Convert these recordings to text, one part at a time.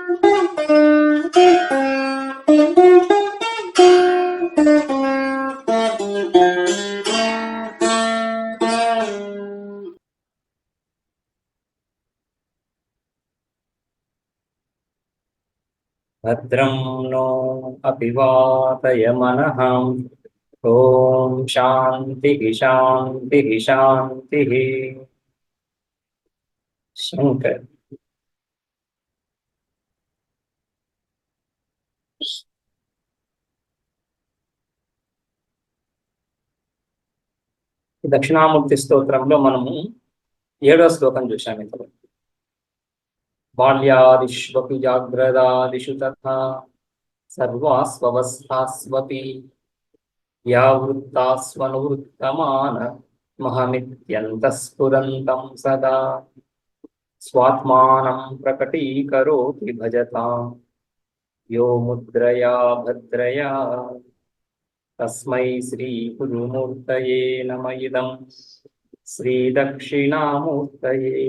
భద్రం నో అపి వాతయమనః. ఓం శాంతి శాంతి శాంతి. శంకర్. దక్షిణామూర్తి స్తోత్రంలో మనము 7వ శ్లోకం చూశాము. ఇంతలో బాల్యాదిష్వపి జాగ్రదాదిషు తథా సర్వాస్వస్థాస్వపి వ్యావృత్తాస్వనువృత్తమాన మహమిత్యంతఃస్ఫురంతం సదా స్వాత్మానం ప్రకటీకరోతి భజతాం యో ముద్రయా భద్రయా తస్మై శ్రీ గురుమూర్తయే నమ. ఇదం శ్రీ దక్షిణామూర్తయే.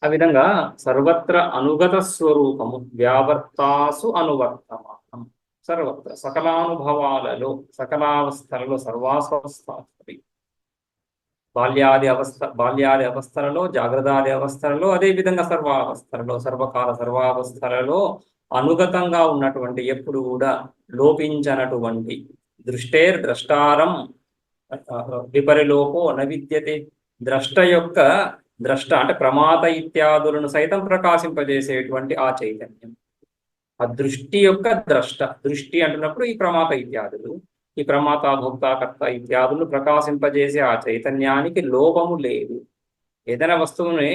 ఆ విధంగా సర్వత్ర అనుగత స్వరూపము, వ్యావర్తాసు అనువర్తమానం. సర్వత్ర సకలానుభవాలలో, సకలావస్థలలో, సర్వాస్వస్థాస్పతి. బాల్యాది అవస్థలలో, జాగ్రత్తాది అవస్థలలో, అదేవిధంగా సర్వావస్థలలో, సర్వకాల సర్వావస్థలలో అనుగతంగా ఉన్నటువంటి, ఎప్పుడు కూడా లోపించనటువంటి, ద్రష్టారం విపరిలోపో న విద్యతే. ద్రష్ట అంటే ప్రమాద ఇత్యాదులను సైతం ప్రకాశింపజేసేటువంటి ఆ చైతన్యం, ఆ దృష్టి యొక్క ద్రష్ట. దృష్టి అంటున్నప్పుడు ఈ ప్రమాద ఇత్యాదులు, ఈ ప్రమాత భోక్త కర్త ఇత్యాదులు ప్రకాశింపజేసే ఆ చైతన్యానికి లోపము లేదు. ఏదైనా వస్తువుని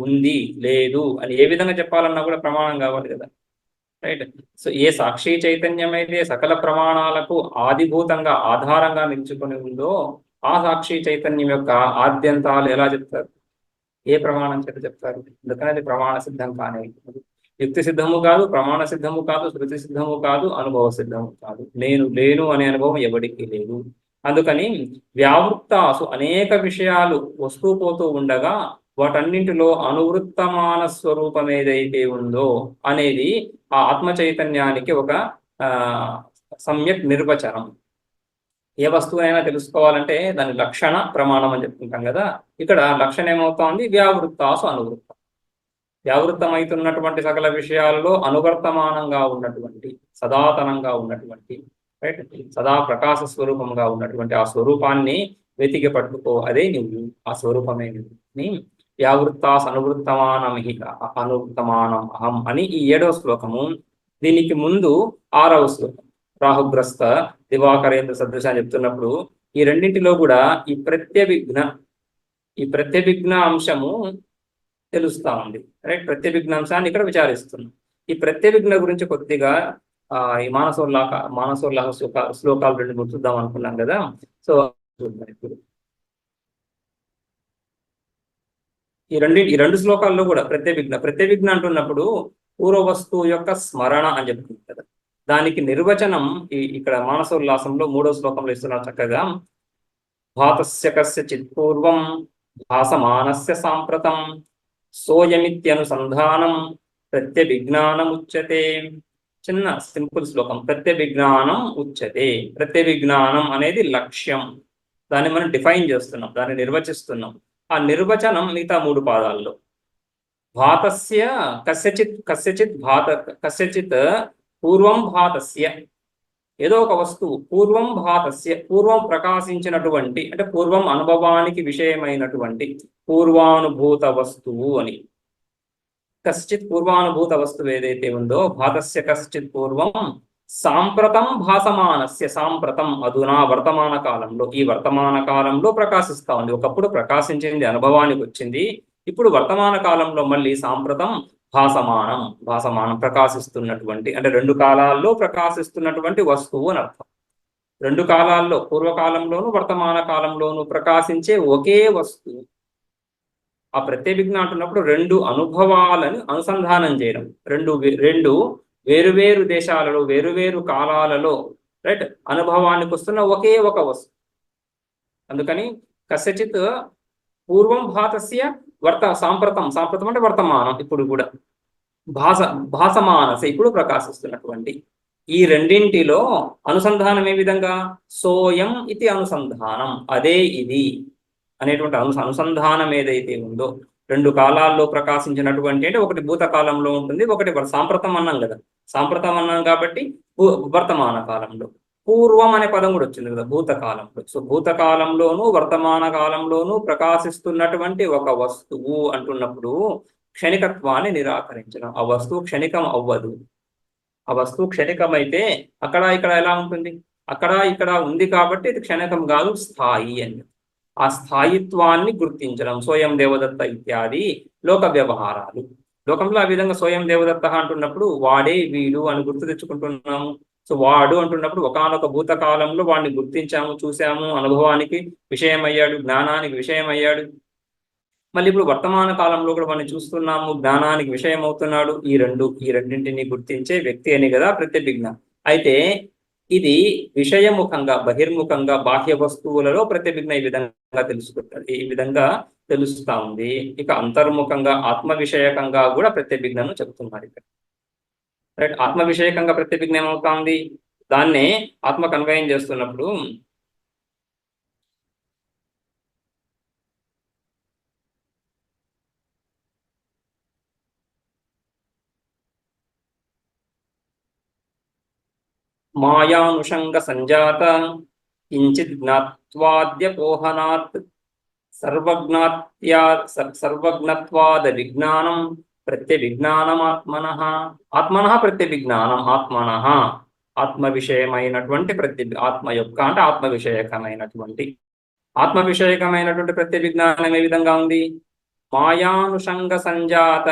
ఉంది లేదు అని ఏ విధంగా చెప్పాలన్నా కూడా ప్రమాణం కావాలి కదా, రైట్? సో ఏ సాక్షి చైతన్యం అయితే సకల ప్రమాణాలకు ఆదిభూతంగా ఆధారంగా నిలుచుకొని ఉందో, ఆ సాక్షి చైతన్యం యొక్క ఆద్యంతాలు ఎలా చెప్తారు? ఏ ప్రమాణం చేత చెప్తారు? అందుకని అది ప్రమాణ సిద్ధం కానే. యుక్తి సిద్ధము కాదు, ప్రమాణ సిద్ధము కాదు, శృతి సిద్ధము కాదు, అనుభవ సిద్ధము కాదు. నేను లేను అనే అనుభవం ఎవరికి లేదు. అందుకని వ్యావృత్తాసు అనేక విషయాలు వస్తూ పోతూ ఉండగా వాటన్నింటిలో అనువృత్తమాన స్వరూపం ఏదైతే ఉందో అనేది ఆ ఆత్మ చైతన్యానికి ఒక సమ్యక్ నిర్వచనం. ఏ వస్తువునైనా తెలుసుకోవాలంటే దాని లక్షణ ప్రమాణం అని చెప్పుకుంటాం కదా. ఇక్కడ లక్షణ ఏమవుతోంది? వ్యావృత్తాసు అనువృత్తం. వ్యావృత్తమైతున్నటువంటి సకల విషయాలలో అనువర్తమానంగా ఉన్నటువంటి, సదాతనంగా ఉన్నటువంటి, రైట్, సదా ప్రకాశ స్వరూపంగా ఉన్నటువంటి ఆ స్వరూపాన్ని వెతికి పట్టుకో. అదే నువ్వు, ఆ స్వరూపమే నువ్వు. వ్యావృత్తాస్ అనువృత్తమానం అహం అని ఈ 7వ శ్లోకము. దీనికి ముందు 6వ శ్లోకం రాహుగ్రస్త దివాకరేంద్ర సదృశ అని చెప్తున్నప్పుడు ఈ రెండింటిలో కూడా ఈ ప్రత్యభిజ్ఞ అంశము తెలుస్తా ఉంది, రైట్? ప్రత్యభిజ్ఞ అంశాన్ని ఇక్కడ విచారిస్తున్నాం. ఈ ప్రత్యభిజ్ఞ గురించి కొద్దిగా ఈ మానసోల్లాహ శ్లోకాలు 2 చూద్దాం అనుకున్నాం కదా. సో ఇప్పుడు ఈ 2 శ్లోకాల్లో కూడా ప్రత్యభిజ్ఞ అంటున్నప్పుడు పూర్వ వస్తువు యొక్క స్మరణ అని చెప్తుంది కదా. దానికి నిర్వచనం ఇక్కడ మానసోల్లాసంలో 3వ శ్లోకంలో ఇస్తున్నారు చక్కగా. భాతస్య కస్యచిత్ పూర్వం భాసమానస్య సాంప్రతం సోయమిత్యనుసంధానం ప్రత్యభిజ్ఞానం ఉచ్యతే. చిన్న సింపుల్ శ్లోకం. ప్రత్యభిజ్ఞానం ఉచ్యతే. ప్రత్యభిజ్ఞానం అనేది లక్ష్యం. దాన్ని మనం డిఫైన్ చేస్తున్నాం, దాన్ని నిర్వచిస్తున్నాం. ఆ నిర్వచనం మిగతా 3 పాదాల్లో. భాతస్య కస్యచిత్ పూర్వం భాతస్య, ఏదో ఒక వస్తువు పూర్వం భాతస్య, పూర్వం ప్రకాశించినటువంటి, అంటే పూర్వం అనుభవానికి విషయమైనటువంటి పూర్వానుభూత వస్తువు అని. కశ్చిత్ పూర్వానుభూత వస్తువు ఏదైతే ఉందో, భాతస్య కశ్చిత్ పూర్వం సాంప్రతం భాసమానస్య. సాంప్రతం అధునా, వర్తమాన కాలంలో, ఈ వర్తమాన కాలంలో ప్రకాశిస్తా ఉంది. ఒకప్పుడు ప్రకాశించింది, అనుభవానికి వచ్చింది. ఇప్పుడు వర్తమాన కాలంలో మళ్ళీ సాంప్రతం భాసమానం ప్రకాశిస్తున్నటువంటి, అంటే 2 కాలాల్లో ప్రకాశిస్తున్నటువంటి వస్తువు అని అర్థం. 2 కాలాల్లో, పూర్వకాలంలోను వర్తమాన కాలంలోను ప్రకాశించే ఒకే వస్తువు. ఆ ప్రత్యభిజ్ఞ అంటున్నప్పుడు 2 అనుభవాలను అనుసంధానం చేయడం. 2 వేరువేరు దేశాలలో, వేరువేరు కాలాలలో, రైట్, అనుభవానికి వస్తున్న ఒకే ఒక వస్తువు. అందుకని కస్యచిత్ పూర్వం భాతస్య సాంప్రతం అంటే వర్తమానం, ఇప్పుడు కూడా. భాస భాసమానస ఇప్పుడు ప్రకాశిస్తున్నటువంటి ఈ రెండింటిలో అనుసంధానం ఏ విధంగా సోయం ఇది అనుసంధానం, అదే ఇది అనేటువంటి అనుసంధానం ఏదైతే ఉందో, రెండు కాలాల్లో ప్రకాశించినటువంటి అంటే ఒకటి భూతకాలంలో ఉంటుంది, ఒకటి సాంప్రతం అన్నాం కదా, సాంప్రతం అన్నాం కాబట్టి వర్తమాన కాలంలో. పూర్వం అనే పదం కూడా వచ్చింది కదా భూతకాలంలో. సో భూతకాలంలోనూ వర్తమాన కాలంలోనూ ప్రకాశిస్తున్నటువంటి ఒక వస్తువు అంటున్నప్పుడు క్షణికత్వాన్ని నిరాకరించడం. ఆ వస్తువు క్షణికం అవ్వదు. ఆ వస్తువు క్షణికమైతే అక్కడ ఇక్కడ ఎలా ఉంటుంది, అక్కడ ఇక్కడ ఉంది కాబట్టి ఇది క్షణికం కాదు, స్థాయి అని. ఆ స్థాయిత్వాన్ని గుర్తించడం స్వయం దేవదత్త ఇత్యాది లోక వ్యవహారాలు. లోకంలో ఆ విధంగా స్వయం దేవదత్త అంటున్నప్పుడు వాడే వీడు అని గుర్తు తెచ్చుకుంటున్నాము. సో వాడు అంటున్నప్పుడు ఒకానొక భూతకాలంలో వాడిని గుర్తించాము, చూసాము, అనుభవానికి విషయమయ్యాడు, జ్ఞానానికి విషయమయ్యాడు. మళ్ళీ ఇప్పుడు వర్తమాన కాలంలో కూడా మనం చూస్తున్నాము, జ్ఞానానికి విషయం అవుతున్నాడు. ఈ రెండింటిని గుర్తించే వ్యక్తి అని కదా ప్రత్యభిజ్ఞ. అయితే ఇది విషయముఖంగా బహిర్ముఖంగా బాహ్య వస్తువులలో ప్రత్యభిజ్ఞ ఈ విధంగా తెలుసుకుంటారు, ఈ విధంగా తెలుస్తా ఉంది. ఇక అంతర్ముఖంగా ఆత్మ విషయకంగా కూడా ప్రత్యభిజ్ఞను చెబుతున్నారు ఇక్కడ. రైట్, ఆత్మ విషయకంగా ప్రత్యభిజ్ఞ ఏమవుతా ఉంది, దాన్నే ఆత్మ కన్వయం చేస్తున్నప్పుడు మాయానుషంగ సంజాత కించిత్ జ్ఞాత్వాద్యపోహనాత్ సర్వజ్ఞత్వాద విజ్ఞానం ప్రత్యవిజ్ఞానమాత్మనః. ఆత్మనః ప్రత్యవిజ్ఞానం, ఆత్మనః ఆత్మ విషయమైనటువంటి ఆత్మ యొక్క అంటే ఆత్మ విషయకమైనటువంటి ప్రత్యవిజ్ఞానం ఏ విధంగా ఉంది, మాయానుషంగ సంజాత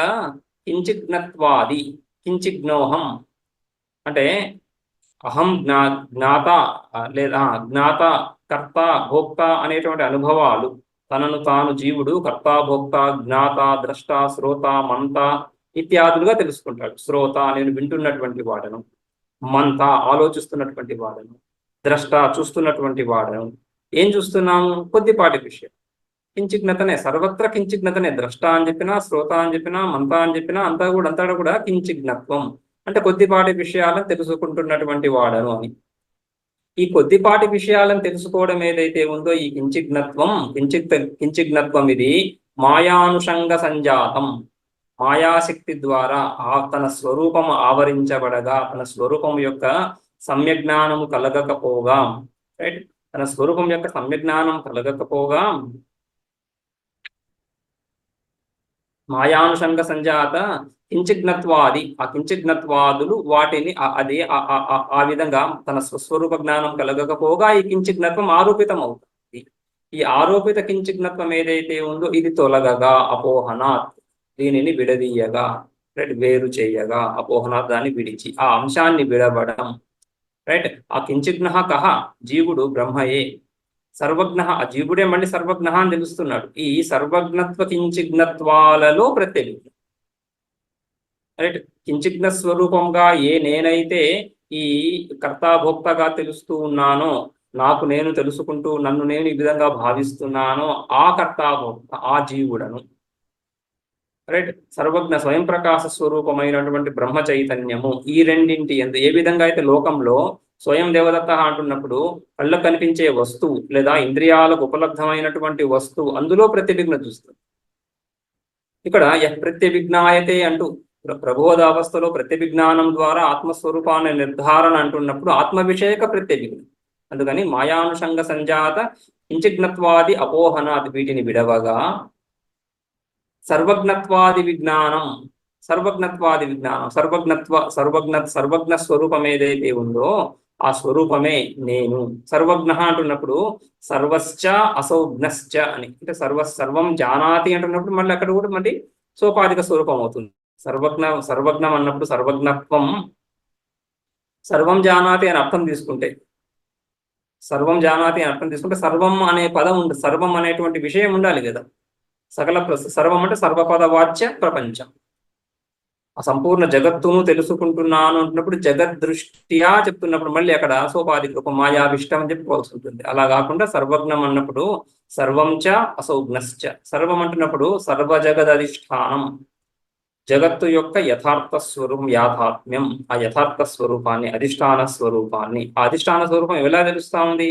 కించిజ్ఞత్వాది కించిజ్ఞోహం అంటే అహం జ్ఞాత లేదా జ్ఞాత కర్త భోక్త అనేటువంటి అనుభవాలు, తనను తాను జీవుడు కర్త భోక్త జ్ఞాత ద్రష్ట శ్రోత మంత ఇత్యాదులుగా తెలుసుకుంటాడు. శ్రోత నేను వింటున్నటువంటి వాడను, మంత ఆలోచిస్తున్నటువంటి వాడను, ద్రష్ట చూస్తున్నటువంటి వాడను. ఏం చూస్తున్నాము, కొద్దిపాటి విషయం. కించిజ్ఞతనే, సర్వత్ర కించిజ్ఞతనే. ద్రష్ట అని చెప్పినా, శ్రోత అని చెప్పినా, మంత అని చెప్పినా అంతా కూడా కించిజ్ఞత్వం అంటే కొద్దిపాటి విషయాలను తెలుసుకుంటున్నటువంటి వాడను అని. ఈ కొద్దిపాటి విషయాలను తెలుసుకోవడం ఏదైతే ఉందో ఈ కించిజ్ఞత్వం ఇది మాయానుషంగ సంజాతం, మాయాశక్తి ద్వారా తన స్వరూపం ఆవరించబడగా, తన స్వరూపం యొక్క సమ్యజ్ఞానము కలగకపోగా, రైట్, తన స్వరూపం యొక్క సమ్యజ్ఞానం కలగకపోగా మాయానుషంగ సంజాత కించిజ్ఞత్వాది, ఆ కించిజ్ఞత్వాదులు వాటిని అది ఆ విధంగా తన స్వస్వరూప జ్ఞానం కలగకపోగా ఈ కించిజ్ఞత్వం ఆరోపితం అవుతుంది. ఈ ఆరోపిత కించిజ్ఞత్వం ఏదైతే ఉందో ఇది తొలగగా అపోహనాత్, దీనిని విడదీయగా, వేరు చేయగా, అపోహనాత్ దాన్ని విడిచి ఆ అంశాన్ని విడవడం. రైట్, ఆ కించిజ్ఞ కహ జీవుడు బ్రహ్మయే, సర్వజ్ఞ ఆ జీవుడే మళ్ళీ సర్వజ్ఞ అని తెలుస్తున్నాడు. ఈ సర్వజ్ఞత్వ కించిజ్ఞత్వాలలో ప్రత్యేక రైట్, కించిజ్ఞ స్వరూపంగా నేనైతే ఈ కర్తాభోక్తగా తెలుస్తూ ఉన్నానో, నాకు నేను తెలుసుకుంటూ నన్ను నేను ఈ విధంగా భావిస్తున్నానో ఆ కర్తాభోక్త ఆ జీవుడను. రైట్, సర్వజ్ఞ స్వయం ప్రకాశ స్వరూపమైనటువంటి బ్రహ్మ చైతన్యము ఈ రెండింటి ఏ విధంగా అయితే లోకంలో స్వయం దేవదత్త అంటున్నప్పుడు కళ్ళకు కనిపించే వస్తువు లేదా ఇంద్రియాలకు ఉపలబ్ధమైనటువంటి వస్తువు అందులో ప్రత్యభిజ్ఞ చూస్తుంది. ఇక్కడ ప్రత్యభిజ్ఞాయతే అంటూ ప్రబోధ అవస్థలో ప్రత్యభిజ్ఞానం ద్వారా ఆత్మస్వరూపాన్ని నిర్ధారణ అంటున్నప్పుడు ఆత్మ విషయక ప్రత్యభిజ్ఞ. అందుకని మాయానుషంగ సంజాత కించిజ్ఞత్వాది అపోహనాది వీటిని విడవగా సర్వజ్ఞత్వాది విజ్ఞానం సర్వజ్ఞ స్వరూపం ఏదైతే ఉందో ఆ స్వరూపమే నేను. సర్వజ్ఞ అంటున్నప్పుడు సర్వశ్చ అసౌజ్ఞశ్చ అని, అంటే సర్వం జానాతి అంటున్నప్పుడు మళ్ళీ అక్కడ కూడా మళ్ళీ సోపాధిక స్వరూపం అవుతుంది. సర్వజ్ఞం అన్నప్పుడు సర్వజ్ఞత్వం సర్వం జానాతి అని అర్థం తీసుకుంటే సర్వం అనే పదం ఉంటుంది, సర్వం అనేటువంటి విషయం ఉండాలి కదా. సర్వం అంటే సర్వపద వాచ్య ప్రపంచం, ఆ సంపూర్ణ జగత్తును తెలుసుకుంటున్నాను అంటున్నప్పుడు జగద్దృష్ట్యా చెప్తున్నప్పుడు మళ్ళీ అక్కడ సోపాధిక రూపం మాయావిష్టం అని చెప్పుకోవాల్సి ఉంటుంది. అలా కాకుండా సర్వజ్ఞం అన్నప్పుడు సర్వం చ అసౌజ్ఞశ్చ, సర్వం అంటున్నప్పుడు సర్వజగదధిష్టానం, జగత్తు యొక్క యథార్థ స్వరూపం, యాథాత్మ్యం, ఆ యథార్థ స్వరూపాన్ని, అధిష్టాన స్వరూపాన్ని, ఆ అధిష్టాన స్వరూపం ఎలా తెలుస్తా ఉంది?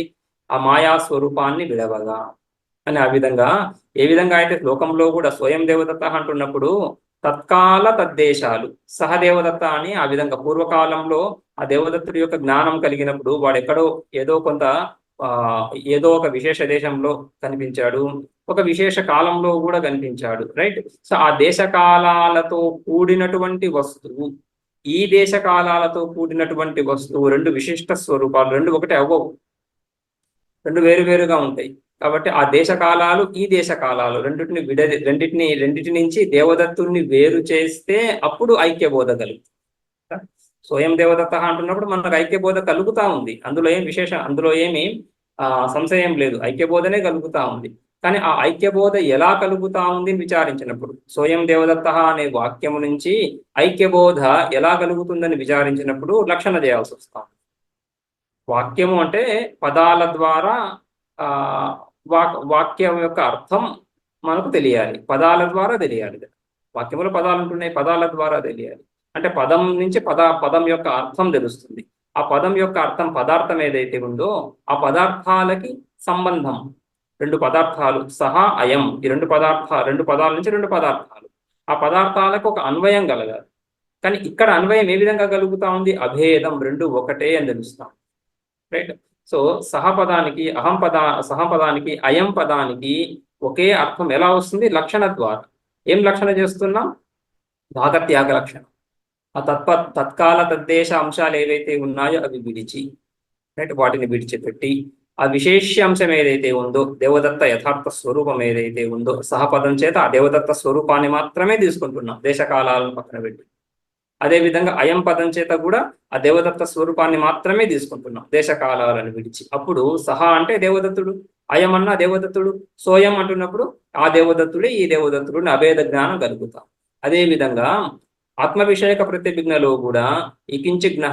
ఆ మాయా స్వరూపాన్ని విడవగా అని. ఆ విధంగా ఏ విధంగా అయితే శ్లోకంలో కూడా స్వయం దేవదత్త అంటున్నప్పుడు తత్కాల తద్దేశాలు సహదేవదత్త అని, ఆ విధంగా పూర్వకాలంలో ఆ దేవదత్తుడి యొక్క జ్ఞానం కలిగినప్పుడు వాడు ఎక్కడో ఏదో కొంత ఆ ఏదో ఒక విశేష దేశంలో కనిపించాడు, ఒక విశేష కాలంలో కూడా కనిపించాడు, రైట్? సో ఆ దేశ కాలాలతో కూడినటువంటి వస్తువు, ఈ దేశ కాలాలతో కూడినటువంటి వస్తువు రెండు విశిష్ట స్వరూపాలు, రెండు ఒకటే అవ్వవు, రెండు వేరువేరుగా ఉంటాయి. కాబట్టి ఆ దేశ కాలాలు, ఈ దేశ కాలాలు రెండింటి నుంచి దేవదత్తుణ్ణి వేరు చేస్తే అప్పుడు ఐక్యబోధ కలుగుతుంది. స్వయం దేవదత్త అంటున్నప్పుడు మనకు ఐక్యబోధ కలుగుతా ఉంది, అందులో ఏమి సంశయం లేదు, ఐక్యబోధనే కలుగుతా ఉంది. కానీ ఆ ఐక్యబోధ ఎలా కలుగుతా ఉంది అని విచారించినప్పుడు, స్వయం దేవదత్త అనే వాక్యము నుంచి ఐక్యబోధ ఎలా కలుగుతుందని విచారించినప్పుడు లక్షణ చేయాల్సి వస్తాం. వాక్యము అంటే పదాల ద్వారా వాక్యం యొక్క అర్థం మనకు తెలియాలి, పదాల ద్వారా తెలియాలి. వాక్యములో పదాలు ఉంటున్నాయి, పదాల ద్వారా తెలియాలి. అంటే పదం నుంచి పదం యొక్క అర్థం తెలుస్తుంది. ఆ పదం యొక్క అర్థం, పదార్థం ఏదైతే ఉందో ఆ పదార్థాలకి సంబంధం, రెండు పదార్థాలు సహా అయం, ఈ రెండు పదాల నుంచి రెండు పదార్థాలు, ఆ పదార్థాలకు ఒక అన్వయం కలగాలి. కానీ ఇక్కడ అన్వయం ఏ విధంగా కలుగుతా ఉంది? అభేదం, రెండు ఒకటే అని తెలుస్తాం, రైట్? సో సహపదానికి సహపదానికి అయం పదానికి ఒకే అర్థం ఎలా వస్తుంది? లక్షణ ద్వారా. ఏం లక్షణ చేస్తున్నాం? భాగత్యాగ లక్షణం. ఆ తత్కాల తద్దేశ అంశాలు ఏవైతే ఉన్నాయో అవి విడిచి, రైట్, వాటిని విడిచిపెట్టి ఆ విశేష అంశం ఏదైతే ఉందో, దేవదత్త యథార్థ స్వరూపం ఏదైతే ఉందో, సహపదం చేత ఆ దేవదత్త స్వరూపాన్ని మాత్రమే తీసుకుంటున్నాం, దేశకాలాలను పక్కన పెట్టి. అదేవిధంగా అయం పదం చేత కూడా ఆ దేవదత్త స్వరూపాన్ని మాత్రమే తీసుకుంటున్నాం, దేశకాలాలను విడిచి. అప్పుడు సహా అంటే దేవదత్తుడు, అయం అన్న దేవదత్తుడు, సోయం అంటున్నప్పుడు ఆ దేవదత్తుడే ఈ దేవదత్తుడిని అభేద జ్ఞానం కలుగుతాం. అదేవిధంగా ఆత్మ విషయక ప్రతిభిజ్ఞలో కూడా ఈ కించిజ్ఞ,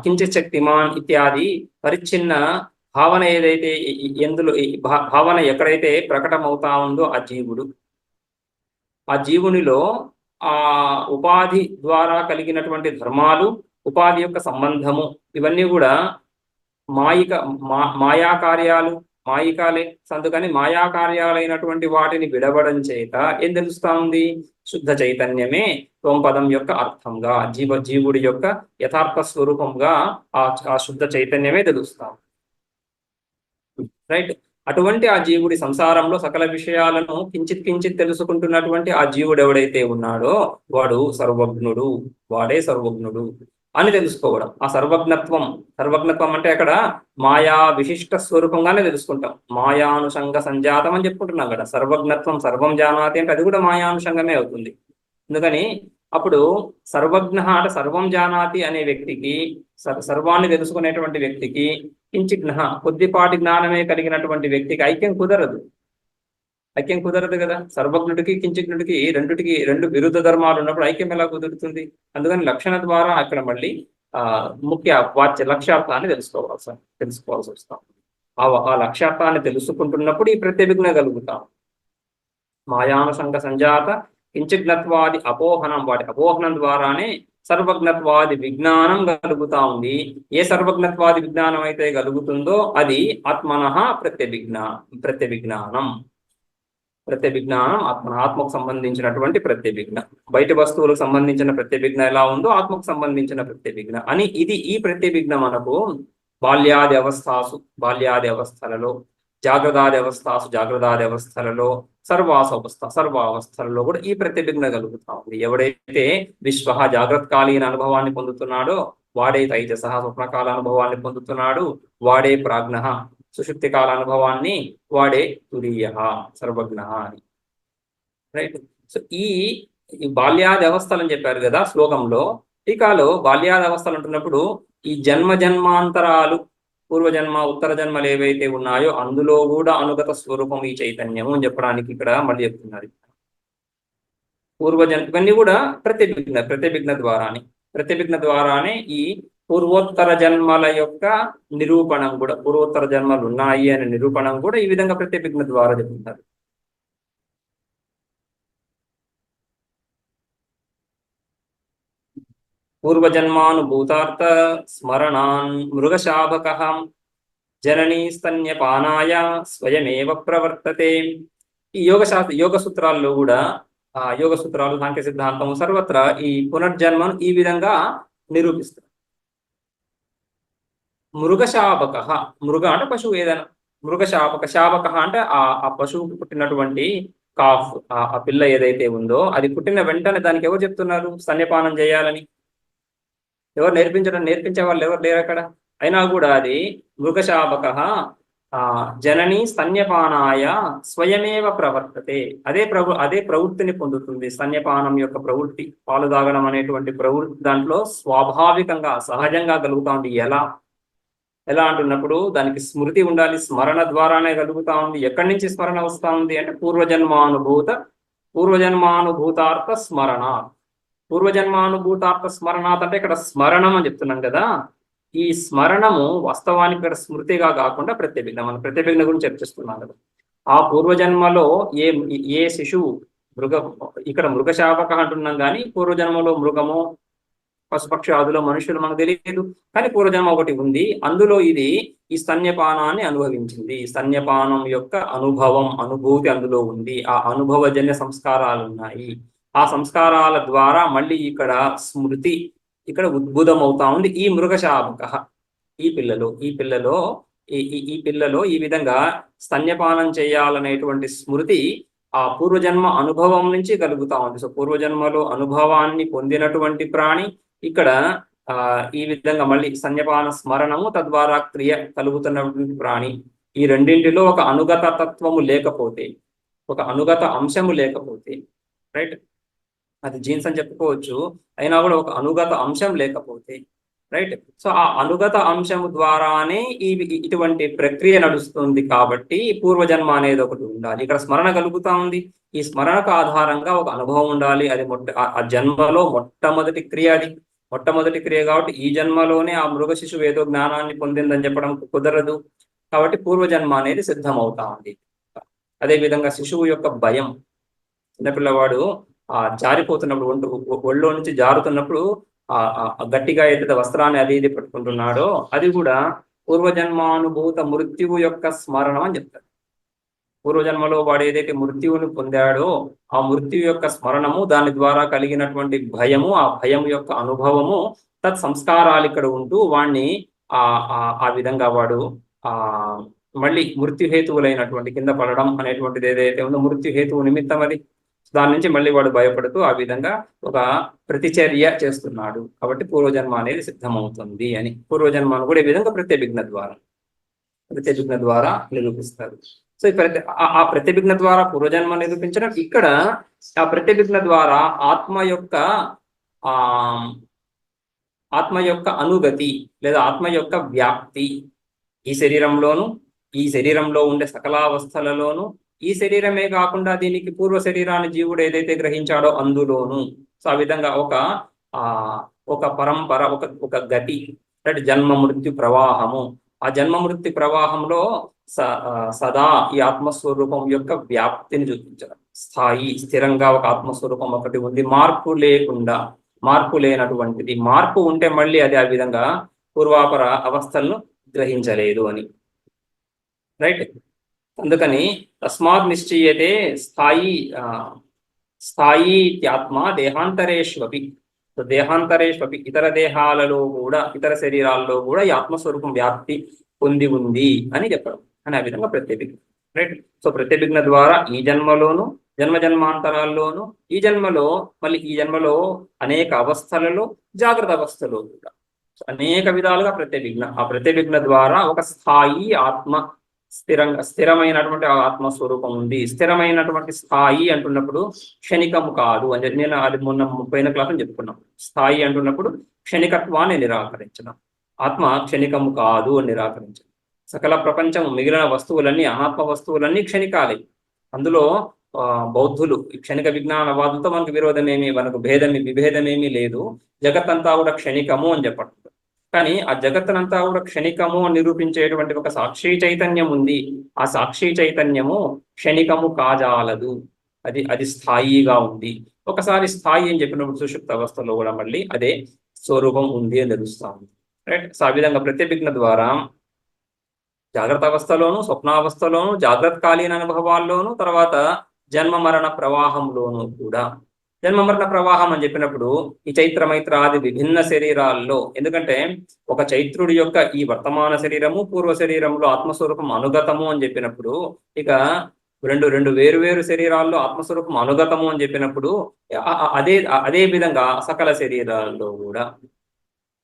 కించిత్ శక్తిమాన్ ఇత్యాది పరిచ్ఛిన్న భావన ఏదైతే ఎందులో భావన ఎక్కడైతే ప్రకటమవుతా ఉందో ఆ జీవునిలో ఆ ఉపాధి ద్వారా కలిగినటువంటి ధర్మాలు, ఉపాధి యొక్క సంబంధము, ఇవన్నీ కూడా మాయా కార్యాలు, మాయికాలే. అందుకని మాయా కార్యాలైనటువంటి వాటిని విడవడం చేత ఏం తెలుస్తా ఉంది? శుద్ధ చైతన్యమే పదం యొక్క అర్థంగా, జీవుడి యొక్క యథార్థ స్వరూపంగా ఆ శుద్ధ చైతన్యమే తెలుస్తాం, రైట్? అటువంటి ఆ జీవుడి సంసారంలో సకల విషయాలను కించిత్ తెలుసుకుంటున్నటువంటి ఆ జీవుడు ఎవడైతే ఉన్నాడో వాడు సర్వజ్ఞుడు, వాడే సర్వజ్ఞుడు అని తెలుసుకోవడం. ఆ సర్వజ్ఞత్వం అంటే అక్కడ మాయా విశిష్ట స్వరూపంగానే తెలుసుకుంటాం. మాయానుషంగ సంజాతం అని చెప్పుకుంటున్నాం కదా. సర్వజ్ఞత్వం, సర్వం జానాతి అంటే అది కూడా మాయానుషంగమే అవుతుంది. అందుకని అప్పుడు సర్వజ్ఞ అంటే సర్వం జానాతి అనే వ్యక్తికి, సర్వాన్ని తెలుసుకునేటువంటి వ్యక్తికి, కించిజ్ఞ కొద్దిపాటి జ్ఞానమే కలిగినటువంటి వ్యక్తికి ఐక్యం కుదరదు కదా. సర్వజ్ఞుడికి కించిజ్ఞుడికి రెండు విరుద్ధ ధర్మాలు ఉన్నప్పుడు ఐక్యం ఎలా కుదురుతుంది? అందుకని లక్షణ ద్వారా అక్కడ మళ్ళీ ముఖ్య లక్ష్యార్థాన్ని తెలుసుకోవాల్సి వస్తాం. ఆ లక్ష్యార్థాన్ని తెలుసుకుంటున్నప్పుడు ఈ ప్రత్యభిజ్ఞ కలుగుతాం. మాయానుసంగ సంజాత కించిజ్ఞత్వాది అపోహనం, వాటి అపోహనం ద్వారానే సర్వజ్ఞత్వాది విజ్ఞానం కలుగుతా ఉంది. ఏ సర్వజ్ఞత్వాది విజ్ఞానం అయితే కలుగుతుందో అది ఆత్మనః ప్రత్యభిజ్ఞానం ఆత్మకు సంబంధించినటువంటి ప్రత్యభిజ్ఞ. బయట వస్తువులకు సంబంధించిన ప్రత్యభిజ్ఞ ఎలా ఉందో ఆత్మకు సంబంధించిన ప్రత్యభిజ్ఞ అని. ఈ ప్రత్యభిజ్ఞ మనకు బాల్యాది అవస్థలలో, జాగ్రత్తాది అవస్థలలో, సర్వావస్థలలో కూడా ఈ ప్రత్యభిజ్ఞ కలుగుతా ఉంది. ఎవడైతే విశ్వ జాగ్రత్తకాలీన అనుభవాన్ని పొందుతున్నాడో వాడే తైజస స్వప్నకాల అనుభవాన్ని పొందుతున్నాడు, వాడే ప్రాజ్ఞ సుషుప్తి కాల అనుభవాన్ని, వాడే తురీయ సర్వజ్ఞ అని, రైట్? సో ఈ బాల్యాది అవస్థలు అని చెప్పారు కదా శ్లోకంలో. టీకాలో బాల్యాది అవస్థలు అంటున్నప్పుడు ఈ జన్మాంతరాలు, పూర్వజన్మ ఉత్తర జన్మలు ఏవైతే ఉన్నాయో అందులో కూడా అనుగత స్వరూపం ఈ చైతన్యము అని చెప్పడానికి ఇక్కడ మళ్ళీ చెప్తున్నారు. ఇవన్నీ కూడా ప్రత్యభిజ్ఞ ద్వారానే ఈ పూర్వోత్తర జన్మల యొక్క నిరూపణం కూడా, పూర్వోత్తర జన్మలు ఉన్నాయి అనే నిరూపణం కూడా ఈ విధంగా ప్రత్యభిజ్ఞ ద్వారా చెప్తున్నారు. పూర్వజన్మానుభూతార్థ స్మరణాన్ మృగశాభకః జననీ స్తన్యపానాయ స్వయమేవ ప్రవర్తతే. ఈ యోగ సూత్రాల్లో కూడా యోగ సూత్రాలు, సాంఖ్య సిద్ధాంతము సర్వత్రా ఈ పునర్జన్మను ఈ విధంగా నిరూపిస్తారు. మృగశాపక, మృగ అంటే పశువు ఏదైనా, మృగశాపక, శాపక అంటే ఆ పశువుకు పుట్టినటువంటి కాఫ్, ఆ పిల్ల ఏదైతే ఉందో అది పుట్టిన వెంటనే దానికి ఎవరు చెప్తున్నారు స్తన్యపానం చేయాలని? ఎవరు నేర్పించే వాళ్ళు ఎవరు లేరు అక్కడ. అయినా కూడా అది మృగశాపక జనని స్తన్యపానాయ స్వయమేవ ప్రవర్తతే, అదే ప్రవృత్తిని పొందుతుంది. స్తన్యపానం యొక్క ప్రవృత్తి, పాలు తాగడం అనేటువంటి ప్రవృత్తి దాంట్లో స్వాభావికంగా సహజంగా కలుగుతా ఉంది. ఎలా అంటున్నప్పుడు దానికి స్మృతి ఉండాలి, స్మరణ ద్వారానే కలుగుతా ఉంది. ఎక్కడి నుంచి స్మరణ వస్తూ ఉంది అంటే పూర్వజన్మానుభూతార్థ స్మరణాత్. పూర్వజన్మానుభూతార్థ స్మరణాత్ అంటే ఇక్కడ స్మరణం అని చెప్తున్నాం కదా. ఈ స్మరణము వాస్తవానికి ఇక్కడ స్మృతిగా కాకుండా ప్రత్యభిజ్ఞ, మనం ప్రత్యభిజ్ఞ గురించి చర్చిస్తున్నాం కదా. ఆ పూర్వజన్మలో ఏ శిశువు ఇక్కడ మృగశాపక అంటున్నాం కానీ పూర్వజన్మలో మృగము, పశుపక్షాదులో మనుషులు మనకు తెలియదు, కానీ పూర్వజన్మ ఒకటి ఉంది. అందులో ఇది ఈ స్తన్యపానాన్ని అనుభవించింది. స్తన్యపానం యొక్క అనుభూతి అందులో ఉంది. ఆ అనుభవజన్య సంస్కారాలు ఉన్నాయి. ఆ సంస్కారాల ద్వారా మళ్ళీ ఇక్కడ స్మృతి ఇక్కడ ఉద్భుతం అవుతా ఉంది. ఈ మృగశాపక ఈ పిల్లలో ఈ విధంగా స్తన్యపానం చేయాలనేటువంటి స్మృతి ఆ పూర్వజన్మ అనుభవం నుంచి కలుగుతా ఉంది. సో పూర్వజన్మలో అనుభవాన్ని పొందినటువంటి ప్రాణి ఇక్కడ ఈ విధంగా మళ్ళీ స్తన్యపాన స్మరణము తద్వారా క్రియ కలుగుతున్నటువంటి ప్రాణి. ఈ రెండింటిలో ఒక అనుగత తత్వము లేకపోతే, ఒక అనుగత అంశము లేకపోతే, రైట్, అది జీన్స్ అని చెప్పుకోవచ్చు, అయినా కూడా ఒక అనుగత అంశం లేకపోతే, రైట్. సో ఆ అనుగత అంశము ద్వారానే ఇటువంటి ప్రక్రియ నడుస్తుంది. కాబట్టి పూర్వజన్మ అనేది ఒకటి ఉండాలి. ఇక్కడ స్మరణ కలుగుతా ఉంది. ఈ స్మరణకు ఆధారంగా ఒక అనుభవం ఉండాలి. అది ఆ జన్మలో మొట్టమొదటి క్రియ, అది మొట్టమొదటి క్రియ. కాబట్టి ఈ జన్మలోనే ఆ మృగ శిశువు ఏదో జ్ఞానాన్ని పొందిందని చెప్పడం కుదరదు. కాబట్టి పూర్వజన్మ అనేది సిద్ధమవుతా ఉంది. అదేవిధంగా శిశువు యొక్క భయం, చిన్నపిల్లవాడు జారిపోతున్నప్పుడు, ఒళ్ళో నుంచి జారుతున్నప్పుడు గట్టిగా ఏదైతే వస్త్రాన్ని అది పట్టుకుంటున్నాడో అది కూడా పూర్వజన్మానుభూత మృత్యువు యొక్క స్మరణం అని చెప్తారు. పూర్వజన్మలో వాడు ఏదైతే మృత్యువుని పొందాడో ఆ మృత్యు యొక్క స్మరణము, దాని ద్వారా కలిగినటువంటి భయము, ఆ భయం యొక్క అనుభవము, తత్ సంస్కారాలు ఇక్కడ ఉంటూ వాడిని ఆ విధంగా వాడు మళ్ళీ మృత్యుహేతువులైనటువంటి కింద పడడం అనేటువంటిది ఏదైతే ఉందో మృత్యుహేతువు నిమిత్తం అది, దాని నుంచి మళ్ళీ వాడు భయపడుతూ ఆ విధంగా ఒక ప్రతిచర్య చేస్తున్నాడు. కాబట్టి పూర్వజన్మ అనేది సిద్ధమవుతుంది అని పూర్వజన్మను కూడా ఈ విధంగా ప్రత్యభిజ్ఞ ద్వారా నిరూపిస్తారు. సో ఆ ప్రత్యభిజ్ఞ ద్వారా పూర్వజన్మ నిరూపించడం, ఇక్కడ ఆ ప్రత్యభిజ్ఞ ద్వారా ఆత్మ యొక్క అనుగతి లేదా ఆత్మ యొక్క వ్యాప్తి ఈ శరీరంలో ఉండే సకలావస్థలలోనూ, ఈ శరీరమే కాకుండా దీనికి పూర్వ శరీరాన్ని జీవుడు ఏదైతే గ్రహించాడో అందులోను. సో ఆ విధంగా ఒక పరంపర, ఒక గతి, అంటే జన్మ మృత్యు ప్రవాహము. ఆ జన్మ మృత్యు ప్రవాహంలో సదా ఈ ఆత్మస్వరూపం యొక్క వ్యాప్తిని చూపించడం. స్థిరంగా ఒక ఆత్మస్వరూపం ఒకటి ఉంది, మార్పు లేనటువంటిది. మార్పు ఉంటే మళ్ళీ అది ఆ విధంగా పూర్వాపర అవస్థలను గ్రహించలేదు అని, రైట్. అందుకని తస్మాత్ నిశ్చయతే స్థాయి ఇత్యాత్మ దేహాంతరేష్వపి. ఇతర దేహాలలో కూడా, ఇతర శరీరాల్లో కూడా ఈ ఆత్మస్వరూపం వ్యాప్తి పొంది ఉంది అని చెప్పడం అని ఆ విధంగా ప్రత్యభిజ్ఞ, రైట్. సో ప్రత్యభిజ్ఞ ద్వారా ఈ జన్మలోను, జన్మాంతరాల్లోనూ, ఈ జన్మలో అనేక అవస్థలలో, జాగ్రత్త అవస్థలో కూడా అనేక విధాలుగా ప్రత్యభిజ్ఞ. ఆ ప్రత్యభిజ్ఞ ద్వారా ఒక స్థాయి ఆత్మ, స్థిరమైనటువంటి ఆత్మస్వరూపం ఉంది. స్థిరమైనటువంటి స్థాయి అంటున్నప్పుడు క్షణికము కాదు అని నేను అది మొన్న 30వ క్లాస్ అని చెప్పుకున్నాం. స్థాయి అంటున్నప్పుడు క్షణికత్వాన్ని నిరాకరించడం, ఆత్మ క్షణికము కాదు అని నిరాకరించడం. సకల ప్రపంచం, మిగిలిన వస్తువులన్నీ, అనాత్మ వస్తువులన్నీ క్షణికాలే. అందులో బౌద్ధులు క్షణిక విజ్ఞానవాదులతో మనకు మనకు విభేదమేమీ లేదు. జగత్తంతా కూడా క్షణికము అని చెప్పడం. కానీ ఆ జగత్తునంతా కూడా క్షణికము అని నిరూపించేటువంటి ఒక సాక్షి చైతన్యం ఉంది. ఆ సాక్షి చైతన్యము క్షణికము కాజాలదు, అది స్థాయిగా ఉంది. ఒకసారి స్థాయి అని చెప్పినప్పుడు సుషుప్త అవస్థలో కూడా మళ్ళీ అదే స్వరూపం ఉంది అని తెలుస్తా ఉంది. రైట్. సో ఆ విధంగా ప్రత్యభిజ్ఞ ద్వారా జాగ్రత్త అవస్థలోను, స్వప్నావస్థలోను, జాగ్రత్తకాలీన అనుభవాల్లోను, తర్వాత జన్మ మరణ ప్రవాహంలోను కూడా. జన్మ మరణ ప్రవాహం అని చెప్పినప్పుడు ఈ చైత్ర మైత్రాది విభిన్న శరీరాల్లో, ఎందుకంటే ఒక చైత్రుడి యొక్క ఈ వర్తమాన శరీరము, పూర్వ శరీరంలో ఆత్మస్వరూపం అనుగతము అని చెప్పినప్పుడు, ఇక రెండు రెండు వేరు వేరు శరీరాల్లో ఆత్మస్వరూపం అనుగతము అని చెప్పినప్పుడు అదే అదే విధంగా సకల శరీరాల్లో కూడా,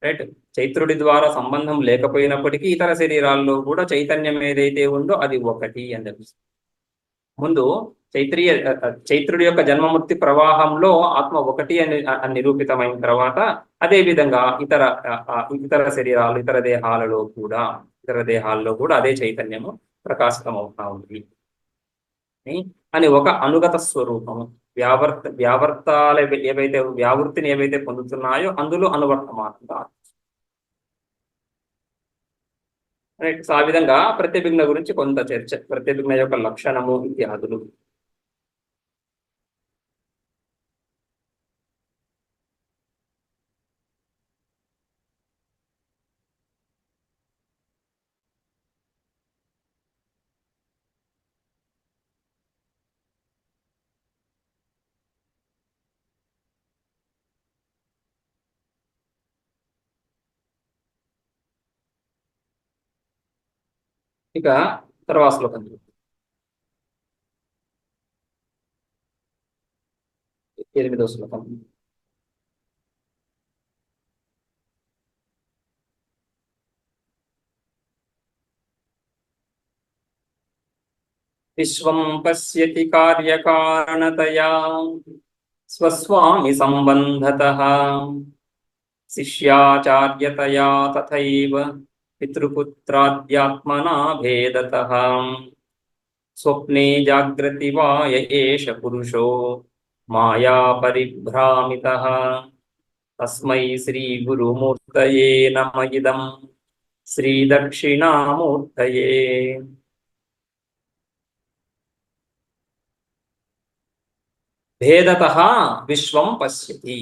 రైట్, చైత్రుడి ద్వారా సంబంధం లేకపోయినప్పటికీ ఇతర శరీరాల్లో కూడా చైతన్యం ఏదైతే ఉందో అది ఒకటి అని తెలుస్తుంది. ముందు చైత్రుడి యొక్క జన్మమృతి ప్రవాహంలో ఆత్మ ఒకటి అని నిరూపితమైన తర్వాత అదే విధంగా ఇతర శరీరాలు, ఇతర దేహాల్లో కూడా అదే చైతన్యము ప్రకాశితం అవుతా ఉంది అని ఒక అనుగత స్వరూపము. వ్యావర్తాలు ఏవైతే వ్యావృత్తిని ఏవైతే పొందుతున్నాయో అందులో అనువర్తమానంగా. రైట్. సో ఆ విధంగా ప్రత్యభిజ్ఞ గురించి కొంత చర్చ, ప్రత్యభిజ్ఞ యొక్క లక్షణము ఇత్యాదులు. ఇక తర్వాత శ్లోకం 8వ శ్లోకం. విశ్వం పశ్యతి కార్యకారణతయా స్వస్వామి సంబంధతః శిష్యాచార్యతయా తథైవ పితృపుత్రాద్యాత్మనా భేదతః స్వప్నే జాగ్రతి వా ఏష పురుషో మాయా పరిభ్రామితః తస్మై శ్రీ గురుమూర్తయే నమ ఇదం శ్రీ దక్షిణామూర్తయే. భేదతః విశ్వం పశ్యతి.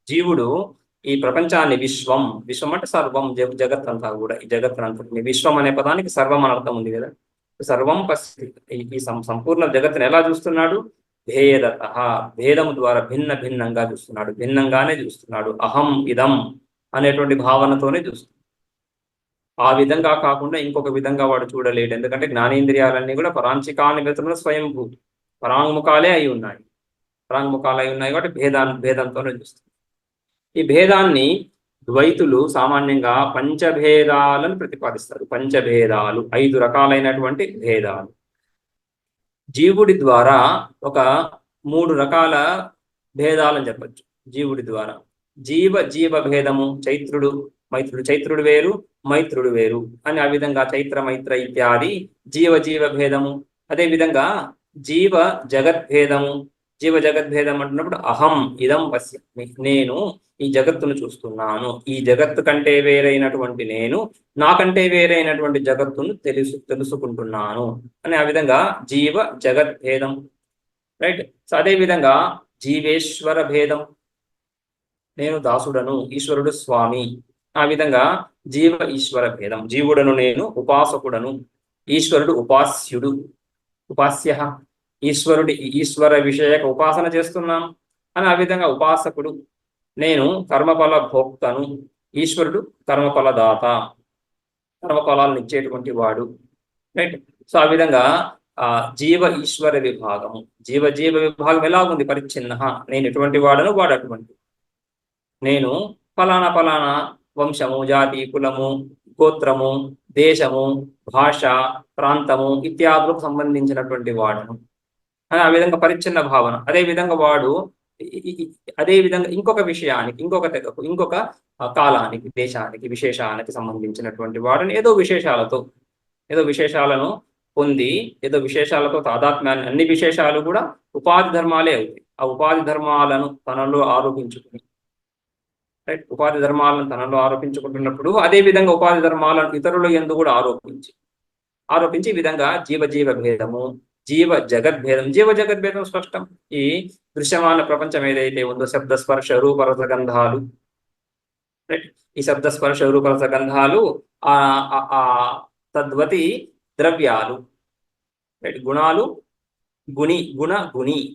జీవుడు ఈ ప్రపంచాన్ని, విశ్వం అంటే సర్వం, జగత్ అంతా కూడా, ఈ జగత్తునంతటిని, విశ్వం అనే పదానికి సర్వం అని అర్థం ఉంది కదా. సర్వం పశ్యతి, ఈ సంపూర్ణ జగత్తుని ఎలా చూస్తున్నాడు? భేదతః, భేదము ద్వారా భిన్నంగా చూస్తున్నాడు, భిన్నంగానే చూస్తున్నాడు. అహం ఇదం అనేటువంటి భావనతోనే చూస్తున్నాడు. ఆ విధంగా కాకుండా ఇంకొక విధంగా వాడు చూడలేడు. ఎందుకంటే జ్ఞానేంద్రియాలన్నీ కూడా పరాంచికానిగతులు స్వయంభూ పరాంగుముఖాలే అయి ఉన్నాయి కాబట్టి భేదంతోనే చూస్తుంది. ఈ భేదాన్ని ద్వైతులు సామాన్యంగా పంచభేదాలను ప్రతిపాదిస్తారు. పంచభేదాలు, 5 రకాలైనటువంటి భేదాలు. జీవుడి ద్వారా ఒక 3 రకాల భేదాలని చెప్పచ్చు. జీవుడి ద్వారా జీవ భేదము, చైత్రుడు వేరు, మైత్రుడు వేరు అని, ఆ విధంగా చైత్ర మైత్ర ఇత్యాది జీవ భేదము. అదే విధంగా జీవ జగద్భేదము. జీవ జగద్భేదం అంటున్నప్పుడు అహం ఇదం పశ్యామి, నేను ఈ జగత్తును చూస్తున్నాను, ఈ జగత్తు కంటే వేరైనటువంటి నేను నాకంటే వేరైనటువంటి జగత్తును తెలుసుకుంటున్నాను అని, ఆ విధంగా జీవ జగద్భేదం. రైట్. సో అదే విధంగా జీవేశ్వర భేదం, నేను దాసుడను, ఈశ్వరుడు స్వామి. ఆ విధంగా జీవ ఈశ్వర భేదం, జీవుడను నేను ఉపాసకుడను, ఈశ్వరుడు ఉపాస్యుడు, ఉపాస్య. ఈశ్వర విషయక ఉపాసన చేస్తున్నాను అని, ఆ విధంగా ఉపాసకుడు. నేను కర్మఫల భోక్తను, ఈశ్వరుడు కర్మఫలదాత, కర్మఫలాలను ఇచ్చేటువంటి వాడు. రైట్. సో ఆ విధంగా జీవ ఈశ్వర విభాగము, జీవ విభాగం ఎలా ఉంది? పరిచ్ఛిన్న, నేను ఎటువంటి వాడను, వాడు అటువంటి. నేను ఫలానా వంశము, జాతి, కులము, గోత్రము, దేశము, భాష, ప్రాంతము ఇత్యాదులకు సంబంధించినటువంటి వాడను అని, ఆ విధంగా పరిచ్ఛిన్న భావన. అదే విధంగా ఇంకొక విషయానికి, ఇంకొక తెగకు, ఇంకొక కాలానికి, దేశానికి, విశేషానికి సంబంధించినటువంటి వాడిని ఏదో విశేషాలను పొంది, ఏదో విశేషాలతో తాదాత్మ్యాన్ని, అన్ని విశేషాలు కూడా ఉపాధి ధర్మాలే అవుతాయి. ఆ ఉపాధి ధర్మాలను తనలో ఆరోపించుకుని, రైట్, ఉపాధి ధర్మాలను తనలో ఆరోపించుకుంటున్నప్పుడు అదే విధంగా ఉపాధి ధర్మాలను ఇతరుల యందు కూడా ఆరోపించి ఈ విధంగా జీవ భేదము, జీవ జగద్భేదం స్పష్టం. ఈ దృశ్యమాన ప్రపంచం ఏదైతే ఉందో, శబ్ద స్పర్శ రూప రస గంధాలు, ఈ శబ్ద స్పర్శ రూపరస గంధాలు ఆ తద్వతి ద్రవ్యాలు, గుణాలు, గుణి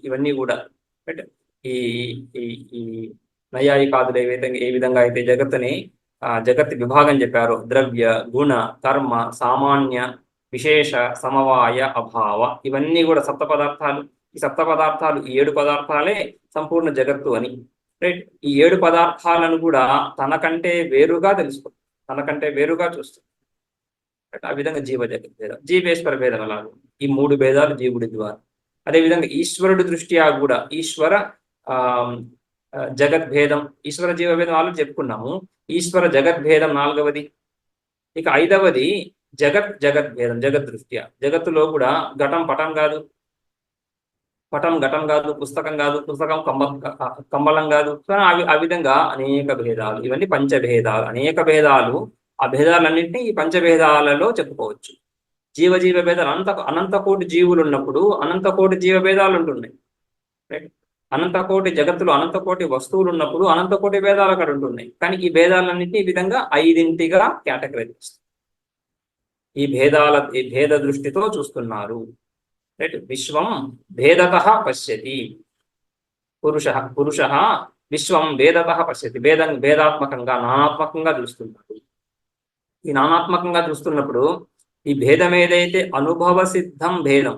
ఇవన్నీ కూడా ఈ ఈ ఈ నైయాయికాదులు ఏ విధంగా అయితే జగత్ విభాగం చెప్పారో ద్రవ్య గుణ కర్మ సామాన్య విశేష సమవాయ అభావ, ఇవన్నీ కూడా సప్త పదార్థాలు. ఈ సప్త పదార్థాలు, ఈ 7 పదార్థాలే సంపూర్ణ జగత్తు అని. ఈ 7 పదార్థాలను కూడా తనకంటే వేరుగా తెలుసుకుంటుంది, తనకంటే వేరుగా చూస్తుంది. ఆ విధంగా జీవ జగత్ భేదం, జీవేశ్వర భేదం అలాగే ఈ 3 భేదాలు జీవుడి ద్వారా. అదేవిధంగా ఈశ్వరుడి దృష్ట్యా కూడా ఈశ్వర జగద్భేదం, ఈశ్వర జీవ భేదం ఆల్రెడీ చెప్పుకున్నాము. ఈశ్వర జగద్భేదం 4వది. ఇక 5వది జగద్భేదం, జగద్దృష్ట్యా. జగత్తులో కూడా ఘటం పటం కాదు, పటం ఘటం కాదు, పుస్తకం కాదు, పుస్తకం కంబళం కాదు. ఆ విధంగా అనేక భేదాలు, ఇవన్నీ పంచభేదాలు, అనేక భేదాలు. ఆ భేదాలన్నింటినీ ఈ పంచభేదాలలో చెప్పుకోవచ్చు. జీవ భేదాలు అనంత కోటి జీవులు ఉన్నప్పుడు అనంత కోటి జీవ భేదాలు ఉంటున్నాయి. అనంత కోటి జగత్తులు, అనంత కోటి వస్తువులు ఉన్నప్పుడు అనంత కోటి భేదాలు అక్కడ ఉంటున్నాయి. కానీ ఈ భేదాలన్నింటినీ ఈ విధంగా 5గా కేటగరైజ్ చేస్తారు. ఈ భేద దృష్టితో చూస్తున్నారు. విశ్వం భేదత పశ్యతి. పురుష విశ్వం భేదత పశ్యతి. భేదాత్మకంగా నానాత్మకంగా చూస్తున్నారు. ఈ నానాత్మకంగా చూస్తున్నప్పుడు ఈ భేదం ఏదైతే అనుభవ సిద్ధం భేదం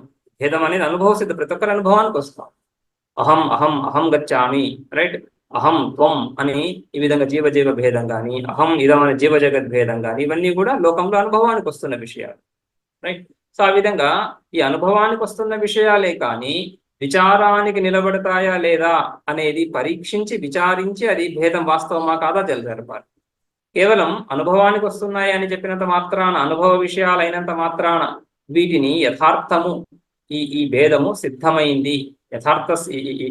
అనేది అనుభవ సిద్ధం, ప్రతి ఒక్కరి అనుభవానికి వస్తాం. అహం గచ్చామి, అహం త్వం అని ఈ విధంగా జీవ భేదం కానీ, అహం ఇదం అనే జీవ జగత్ భేదం కానీ, ఇవన్నీ కూడా లోకంలో అనుభవానికి వస్తున్న విషయాలు. సో ఆ విధంగా ఈ అనుభవానికి వస్తున్న విషయాలే కానీ విచారానికి నిలబడతాయా లేదా అనేది పరీక్షించి విచారించి అది భేదం వాస్తవమా కాదా జరపాలి. కేవలం అనుభవానికి వస్తున్నాయి అని చెప్పినంత మాత్రాన, అనుభవ విషయాలు అయినంత మాత్రాన వీటిని యథార్థము, ఈ భేదము సిద్ధమైంది,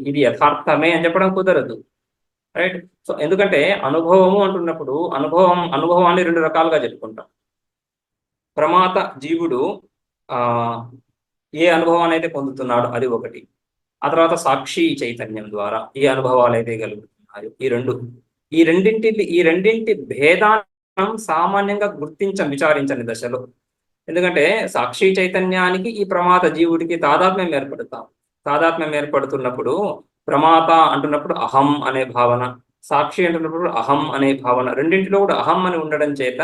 ఇది యథార్థమే అని చెప్పడం కుదరదు. సో ఎందుకంటే అనుభవము అంటున్నప్పుడు అనుభవాన్ని 2 రకాలుగా చెప్పుకుంటాం. ప్రమాత జీవుడు ఏ అనుభవాన్ని అయితే పొందుతున్నాడో అది ఒకటి. ఆ తర్వాత సాక్షి చైతన్యం ద్వారా ఏ అనుభవాలు అయితే కలుగుతున్నాయో ఈ రెండింటి భేదాన్ని సామాన్యంగా విచారించని దశలో. ఎందుకంటే సాక్షి చైతన్యానికి ఈ ప్రమాత జీవుడికి తాదాత్మ్యం ఏర్పడుతున్నప్పుడు ప్రమాత అంటున్నప్పుడు అహం అనే భావన, సాక్షి అంటున్నప్పుడు అహం అనే భావన, రెండింటిలో కూడా అహం అని ఉండడం చేత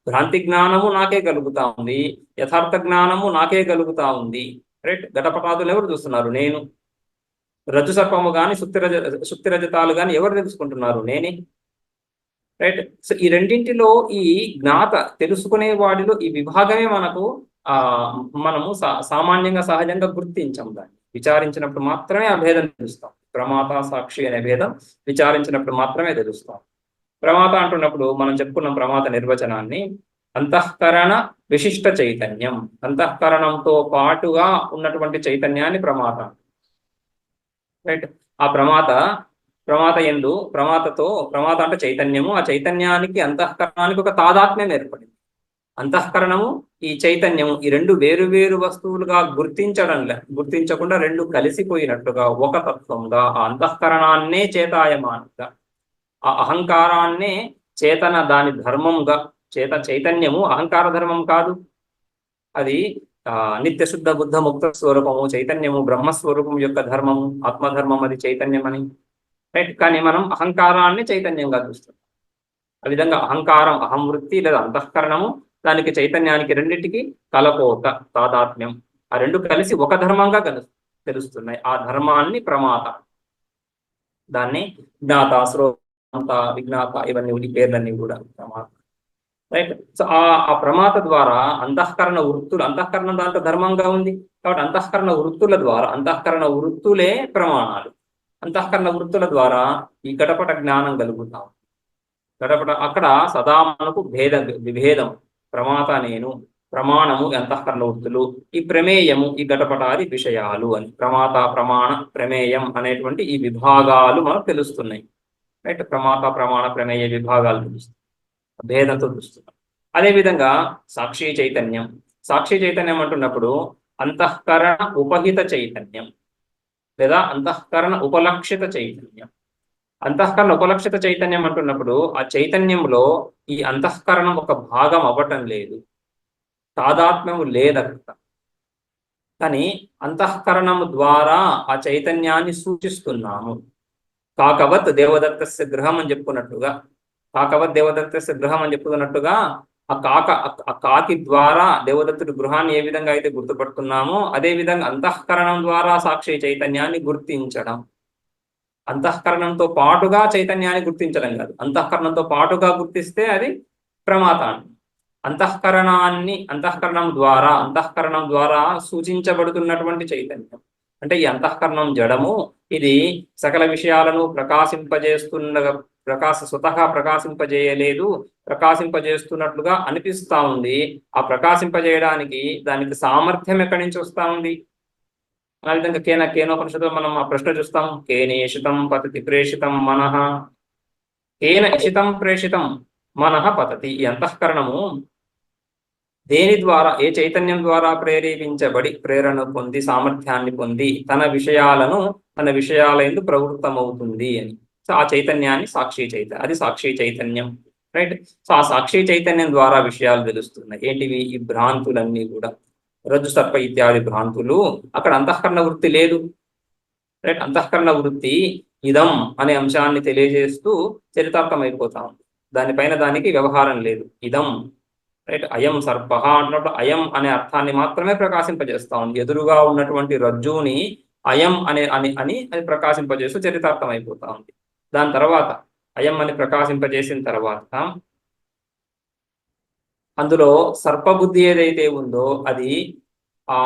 భ్రాంతి జ్ఞానము నాకే కలుగుతా ఉంది, యథార్థ జ్ఞానము నాకే కలుగుతా ఉంది. ఘటపటాదులు ఎవరు చూస్తున్నారు? నేను. రజ్జు సర్పము కానీ సుక్తి రజతాలు కానీ ఎవరు తెలుసుకుంటున్నారు? నేనే. సో ఈ రెండింటిలో ఈ జ్ఞాత తెలుసుకునే వాడిలో ఈ విభాగమే మనము సామాన్యంగా సహజంగా గుర్తించాం. దాన్ని విచారించినప్పుడు మాత్రమే ఆ భేదం తెలుస్తాం. ప్రమాత సాక్షి అనే భేదం విచారించినప్పుడు మాత్రమే తెలుస్తాం. ప్రమాత అంటున్నప్పుడు మనం చెప్పుకున్నాం ప్రమాత నిర్వచనాన్ని, అంతఃకరణ విశిష్ట చైతన్యం, అంతఃకరణంతో పాటుగా ఉన్నటువంటి చైతన్యాన్ని ప్రమాత. ఆ ప్రమాత అంటే చైతన్యము, ఆ చైతన్యానికి అంతఃకరణానికి ఒక తాదాత్మ్యం ఏర్పడింది. అంతఃకరణము ఈ చైతన్యము ఈ 2 వేరు వస్తువులుగా గుర్తించకుండా 2 కలిసిపోయినట్టుగా ఒక తత్వంగా ఆ అంతఃకరణాన్నే చేతాయమానంగా, ఆ అహంకారాన్నే చేతన దాని ధర్మంగా, చైతన్యము అహంకార ధర్మం కాదు, అది నిత్య శుద్ధ బుద్ధ ముక్త స్వరూపము, చైతన్యము బ్రహ్మస్వరూపం యొక్క ధర్మము, ఆత్మధర్మం, అది చైతన్యం అని. కానీ మనం అహంకారాన్ని చైతన్యంగా చూస్తాం. ఆ విధంగా అహంకారం, అహం వృత్తి లేదా అంతఃకరణము, దానికి చైతన్యానికి రెండింటికి కలపోత, తాదాత్మ్యం, ఆ 2 కలిసి ఒక ధర్మంగా తెలుస్తున్నాయి. ఆ ధర్మాన్ని ప్రమాత, దాన్ని జ్ఞాత, శ్రోత, విజ్ఞాత, ఇవన్నీ ఈ పేర్లన్నీ కూడా ప్రమాత. సో ఆ ప్రమాత ద్వారా అంతఃకరణ దాంట్లో ధర్మంగా ఉంది కాబట్టి అంతఃకరణ వృత్తులే ప్రమాణాలు. అంతఃకరణ వృత్తుల ద్వారా ఈ ఘటపట జ్ఞానం కలుగుతాం. అక్కడ సదా మనకు విభేదం, ప్రమాత నేను, ప్రమాణము అంతఃకరణ వృత్తులు, ఈ ప్రమేయము ఈ ఘటపటాది విషయాలు అని. ప్రమాత, ప్రమాణ, ప్రమేయం అనేటువంటి ఈ విభాగాలు మనకు తెలుస్తున్నాయి. ప్రమాత, ప్రమాణ, ప్రమేయ విభాగాలు తెలుస్తున్నాయి, భేదంతో చూస్తున్నాం. అదేవిధంగా సాక్షి చైతన్యం అంటున్నప్పుడు అంతఃకరణ ఉపహిత చైతన్యం లేదా అంతఃకరణ ఉపలక్షిత చైతన్యం. అంతఃకరణ ఉపలక్షిత చైతన్యం అంటున్నప్పుడు ఆ చైతన్యంలో ఈ అంతఃకరణం ఒక భాగం అవ్వటం లేదు, తాదాత్మ్యము లేదక్కడ. కానీ అంతఃకరణము ద్వారా ఆ చైతన్యాన్ని సూచిస్తున్నాము. కాకవత్ దేవదత్తస్య గృహం అని చెప్పుకున్నట్టుగా, కాకవత్ దేవదత్తస్య గృహం అని చెప్పుకున్నట్టుగా ఆ కాకి ద్వారా దేవదత్తుడి గృహాన్ని ఏ విధంగా అయితే గుర్తుపడుతున్నామో అదే విధంగా అంతఃకరణం ద్వారా సాక్షి చైతన్యాన్ని గుర్తించడం. అంతఃకరణంతో పాటుగా చైతన్యాన్ని గుర్తించడం కాదు, అంతఃకరణంతో పాటుగా గుర్తిస్తే అది ప్రమాతాన్ని. అంతఃకరణం ద్వారా సూచించబడుతున్నటువంటి చైతన్యం అంటే ఈ అంతఃకరణం జడము, ఇది సకల విషయాలను స్వతహా ప్రకాశింపజేయలేదు, ప్రకాశింపజేస్తున్నట్లుగా అనిపిస్తా ఉంది. ఆ ప్రకాశింపజేయడానికి దానికి సామర్థ్యం ఎక్కడి నుంచి వస్తా ఉంది? ఆ విధంగా కేనోపనిషత్తులో మనం ఆ ప్రశ్న చూస్తాం, కేనేషితం పతతి ప్రేషితం మనః, కేన ఇషితం ప్రేషితం మనః పతతి. ఈ అంతఃకరణము దేని ద్వారా, ఏ చైతన్యం ద్వారా ప్రేరేపించబడి ప్రేరణ పొంది సామర్థ్యాన్ని పొంది తన విషయాల యందు ప్రవృత్తమవుతుంది అని. సో ఆ చైతన్యాన్ని అది సాక్షి చైతన్యం, రైట్. సో ఆ సాక్షి చైతన్యం ద్వారా విషయాలు తెలుస్తున్నాయి. ఏంటివి? ఈ భ్రాంతులన్నీ కూడా, రజ్జు సర్ప ఇత్యాది భ్రాంతులు. అక్కడ అంతఃకరణ వృత్తి లేదు, రైట్. అంతఃకరణ వృత్తి ఇదం అనే అంశాన్ని తెలియజేస్తూ చరితార్థం అయిపోతా ఉంది. దానిపైన దానికి వ్యవహారం లేదు. ఇదం, రైట్. అయం సర్ప అన్నప్పుడు అయం అనే అర్థాన్ని మాత్రమే ప్రకాశింపజేస్తా ఉంది. ఎదురుగా ఉన్నటువంటి రజ్జుని అయం అని అది ప్రకాశింపజేస్తూ చరితార్థం అయిపోతా ఉంది. దాని తర్వాత అయం అని ప్రకాశింపజేసిన తర్వాత అందులో సర్పబుద్ధి ఏదైతే ఉందో అది ఆ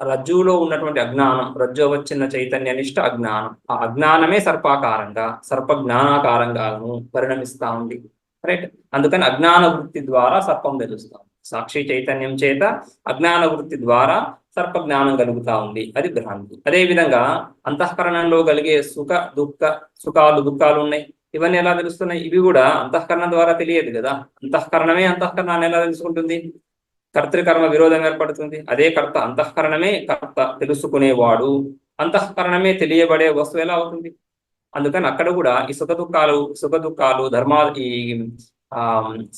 రజ్జులో ఉన్నటువంటి అజ్ఞానం, రజ్జు వచ్చిన చైతన్యనిష్ట అజ్ఞానం, ఆ అజ్ఞానమే సర్పాకారంగా, సర్ప జ్ఞానాకారంగాను పరిణమిస్తా ఉంది, రైట్. అందుకని అజ్ఞాన వృత్తి ద్వారా సర్పం తెలుస్తాం. సాక్షి చైతన్యం చేత అజ్ఞాన వృత్తి ద్వారా సర్ప జ్ఞానం కలుగుతా ఉంది, అది భ్రాంతి. అదేవిధంగా అంతఃకరణంలో కలిగే సుఖాలు దుఃఖాలు ఉన్నాయి. ఇవన్నీ ఎలా తెలుస్తున్నాయి? ఇవి కూడా అంతఃకరణం ద్వారా తెలియదు కదా. అంతఃకరణమే అంతఃకరణాన్ని ఎలా తెలుసుకుంటుంది? కర్తృకర్మ విరోధం ఏర్పడుతుంది. అదే కర్త, అంతఃకరణమే కర్త, తెలుసుకునేవాడు. అంతఃకరణమే తెలియబడే వస్తువు ఎలా అవుతుంది? అందుకని అక్కడ కూడా ఈ సుఖ దుఃఖాలు ఈ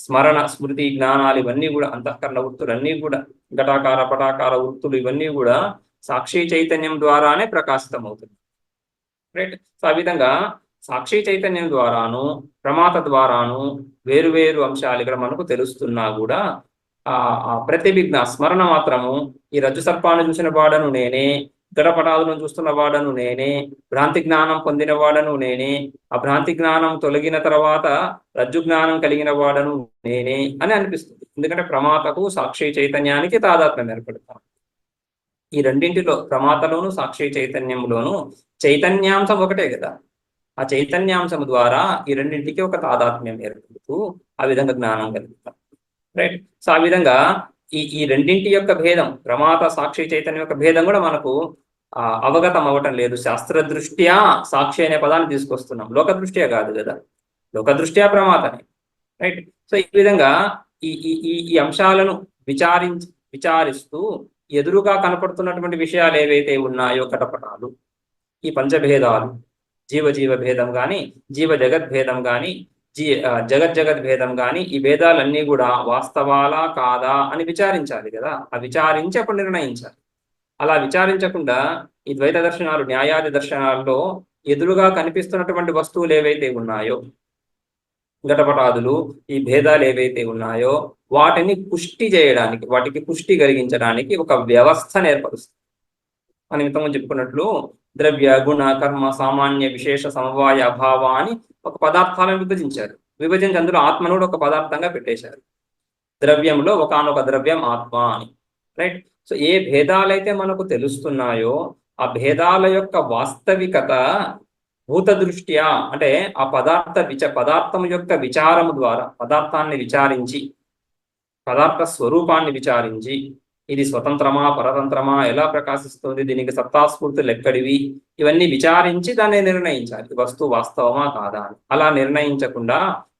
స్మరణ స్మృతి జ్ఞానాలు ఇవన్నీ కూడా అంతఃకరణ వృత్తులన్నీ కూడా, ఘటాకార పటాకార వృత్తులు ఇవన్నీ కూడా సాక్షి చైతన్యం ద్వారానే ప్రకాశితం అవుతుంది, రైట్. సో ఆ విధంగా సాక్షి చైతన్యం ద్వారాను ప్రమాత ద్వారాను వేరు అంశాలు ఇక్కడ మనకు తెలుస్తున్నా కూడా ఆ ప్రతిభిజ్ఞ స్మరణ మాత్రము, ఈ రజ్జు సర్పాన్ని చూసిన వాడను నేనే, ఘటపటాలను చూస్తున్న వాడను నేనే, భ్రాంతి జ్ఞానం పొందిన వాడను నేనే, ఆ భ్రాంతి జ్ఞానం తొలగిన తర్వాత రజ్జు జ్ఞానం కలిగిన వాడను నేనే అని అనిపిస్తుంది. ఎందుకంటే ప్రమాతకు సాక్షి చైతన్యానికి తాదాత్మ్యం ఏర్పడతాం. ఈ రెండింటిలో, ప్రమాతలోను సాక్షి చైతన్యంలోను చైతన్యాంశం ఒకటే కదా. ఆ చైతన్యాంశం ద్వారా ఈ రెండింటికి ఒక తాదాత్మ్యం ఏర్పడుతూ ఆ విధంగా జ్ఞానం కలుగుతాం, రైట్. సో ఆ విధంగా ఈ రెండింటి యొక్క భేదం, ప్రమాత సాక్షి చైతన్యం యొక్క భేదం కూడా మనకు అవగతం అవ్వటం లేదు. శాస్త్ర దృష్ట్యా సాక్షి అనే పదాన్ని తీసుకొస్తున్నాం, లోక దృష్ట్యా కాదు కదా. లోక దృష్ట్యా ప్రమాతనే, రైట్. సో ఈ విధంగా ఈ అంశాలను విచారిస్తూ ఎదురుగా కనపడుతున్నటువంటి విషయాలు ఏవైతే ఉన్నాయో, కటపటాలు, ఈ పంచభేదాలు, జీవ భేదం కానీ, జీవ జగద్భేదం కానీ, జగద్భేదం కానీ, ఈ భేదాలన్నీ కూడా వాస్తవాలా కాదా అని విచారించాలి కదా. ఆ విచారించి అప్పుడు నిర్ణయించాలి. అలా విచారించకుండా ఈ ద్వైత దర్శనాలు, న్యాయాది దర్శనాల్లో ఎదురుగా కనిపిస్తున్నటువంటి వస్తువులు ఏవైతే ఉన్నాయో, ఘటపటాదులు, ఈ భేదాలు ఏవైతే ఉన్నాయో వాటిని పుష్టి చేయడానికి, వాటికి పుష్టి కలిగించడానికి ఒక వ్యవస్థను ఏర్పరుస్తుంది. మనం ఇంతకుముందు చెప్పుకున్నట్లు ద్రవ్య గుణ కర్మ సామాన్య విశేష సమవాయ అభావాన్ని ఒక పదార్థాలను విభజించి అందులో ఆత్మను ఒక పదార్థంగా పెట్టేశారు. ద్రవ్యంలో ఒకానొక ద్రవ్యం ఆత్మ అని, రైట్. సో ఏ భేదాలైతే మనకు తెలుస్తున్నాయో ఆ భేదాల యొక్క వాస్తవికత భూత దృష్ట్యా, అంటే ఆ పదార్థం యొక్క విచారము ద్వారా, పదార్థాన్ని విచారించి, పదార్థ స్వరూపాన్ని విచారించి, ఇది స్వతంత్రమా పరతంత్రమా, ఎలా ప్రకాశిస్తుంది, దీనికి సత్తాస్ఫూర్తులు ఎక్కడివి, ఇవన్నీ విచారించి దాన్ని నిర్ణయించాలి, వస్తువు వాస్తవమా కాదా అని. అలా నిర్ణయించకుండా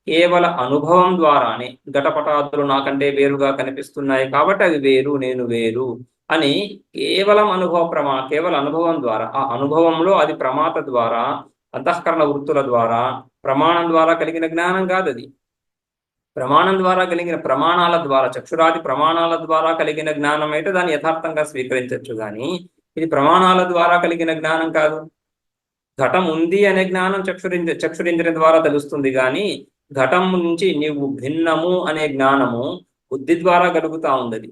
కేవల అనుభవం ద్వారానే ఘటపటాదులు నాకంటే వేరుగా కనిపిస్తున్నాయి కాబట్టి అవి వేరు, నేను వేరు అని కేవలం అనుభవం ద్వారా, ఆ అనుభవంలో అది ప్రమాత ద్వారా అంతఃకరణ వృత్తుల ద్వారా, ప్రమాణం ద్వారా కలిగిన జ్ఞానం కాదు అది. ప్రమాణం ద్వారా కలిగిన ప్రమాణాల ద్వారా, చక్షురాది ప్రమాణాల ద్వారా కలిగిన జ్ఞానం అయితే దాన్ని యథార్థంగా స్వీకరించవచ్చు, కానీ ఇది ప్రమాణాల ద్వారా కలిగిన జ్ఞానం కాదు. ఘటం ఉంది అనే జ్ఞానం చక్షురింద్రియం ద్వారా తెలుస్తుంది, కానీ ఘటం నుంచి నీవు భిన్నము అనే జ్ఞానము బుద్ధి ద్వారా కలుగుతా ఉంది.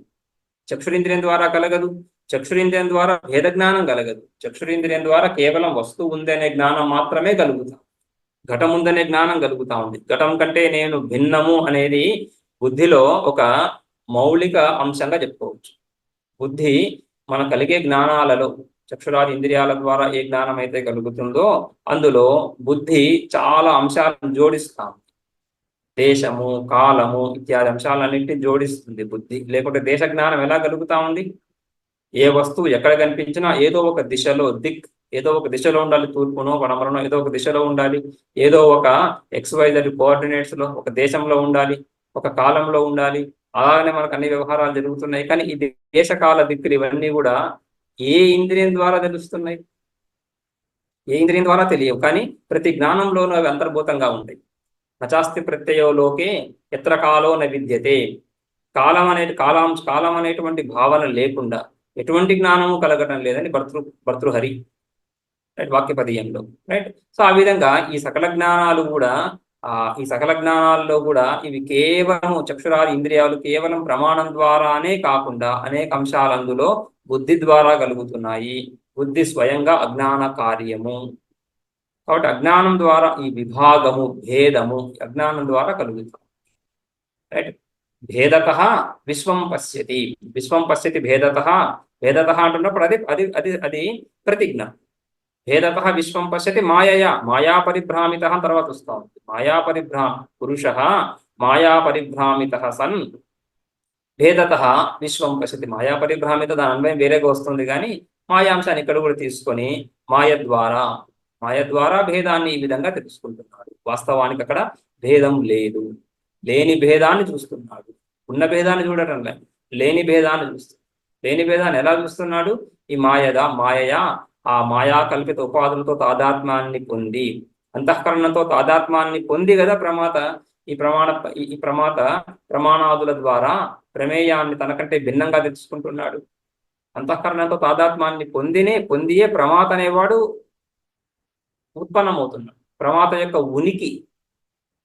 చక్షురింద్రియం ద్వారా కలగదు. చక్షురింద్రియం ద్వారా భేద జ్ఞానం కలగదు. చక్షురింద్రియం ద్వారా కేవలం వస్తువు ఉంది అనే జ్ఞానం మాత్రమే కలుగుతాం. ఘటం ఉందనే జ్ఞానం కలుగుతా ఉంది. ఘటం కంటే నేను భిన్నము అనేది బుద్ధిలో ఒక మౌలిక అంశంగా చెప్పుకోవచ్చు. బుద్ధి మన కలిగే జ్ఞానాలలో చక్షురాది ఇంద్రియాల ద్వారా ఏ జ్ఞానం అయితే కలుగుతుందో అందులో బుద్ధి చాలా అంశాలను జోడిస్తాం. దేశము, కాలము ఇత్యాది అంశాలన్నింటినీ జోడిస్తుంది బుద్ధి. లేకుంటే దేశ జ్ఞానం ఎలా కలుగుతా ఉంది? ఏ వస్తువు ఎక్కడ కనిపించినా ఏదో ఒక దిశలో, ఏదో ఒక దిశలో ఉండాలి. తూర్పునో పడమరనో ఏదో ఒక దిశలో ఉండాలి. ఏదో ఒక XYZ కోఆర్డినేట్స్ లో ఒక దేశంలో ఉండాలి, ఒక కాలంలో ఉండాలి. అలాగనే మనకు అన్ని వ్యవహారాలు జరుగుతున్నాయి. కానీ ఈ దేశకాల దిక్కులు ఇవన్నీ కూడా ఏ ఇంద్రియం ద్వారా తెలుస్తున్నాయి? ఏ ఇంద్రియం ద్వారా తెలియవు, కానీ ప్రతి జ్ఞానంలోనూ అవి అంతర్భూతంగా ఉంటాయి. నచాస్తి ప్రత్యయోలోకే ఎత్ర కాలో న విద్యతే. కాలం అనేటువంటి భావన లేకుండా ఎటువంటి జ్ఞానము కలగటం లేదని భర్తృహరి రైట్ వాక్యపదీయంలో రైట్. సో ఆ విధంగా ఈ సకల జ్ఞానాల్లో కూడా ఇవి కేవలం చక్షురాది ఇంద్రియాలు కేవలం ప్రమాణం ద్వారానే కాకుండా అనేక అంశాలు అందులో బుద్ధి ద్వారా కలుగుతున్నాయి. బుద్ధి స్వయంగా అజ్ఞాన కార్యము. కాబట్టి అజ్ఞానం ద్వారా ఈ విభాగము, భేదము అజ్ఞానం ద్వారా కలుగుతుంది రైట్. భేదత విశ్వం పశ్యతి. విశ్వం పశ్యతి భేదత. భేదత అంటున్నప్పుడు అది ప్రతిజ్ఞ. భేదత విశ్వం పశ్యతి మాయా పరిభ్రామిత తర్వాత వస్తా ఉంది. పురుష మాయా పరిభ్రామిత సన్ భేదత విశ్వం పశ్యతి. మాయా పరిభ్రామిత దాని అన్వయం వేరేగా వస్తుంది, కానీ మాయాంశాన్ని ఇక్కడ కూడా తీసుకొని మాయ ద్వారా భేదాన్ని ఈ విధంగా తెలుసుకుంటున్నాడు. వాస్తవానికి అక్కడ భేదం లేదు. లేని భేదాన్ని చూస్తున్నాడు. ఉన్న భేదాన్ని చూడటం లేదు, లేని భేదాన్ని చూస్తున్నాడు. లేని భేదాన్ని ఎలా చూస్తున్నాడు? ఈ మాయయా ఆ మాయా కల్పిత ఉపాధులతో తాదాత్మ్యాన్ని పొంది, అంతఃకరణంతో తాదాత్మ్యాన్ని పొంది కదా ఈ ప్రమాణాదుల ద్వారా ప్రమేయాన్ని తనకంటే భిన్నంగా తెలుసుకుంటున్నాడు. అంతఃకరణంతో తాదాత్మ్యాన్ని పొందియే ప్రమాత అనేవాడు ఉత్పన్నమవుతున్నాడు. ప్రమాత యొక్క ఉనికి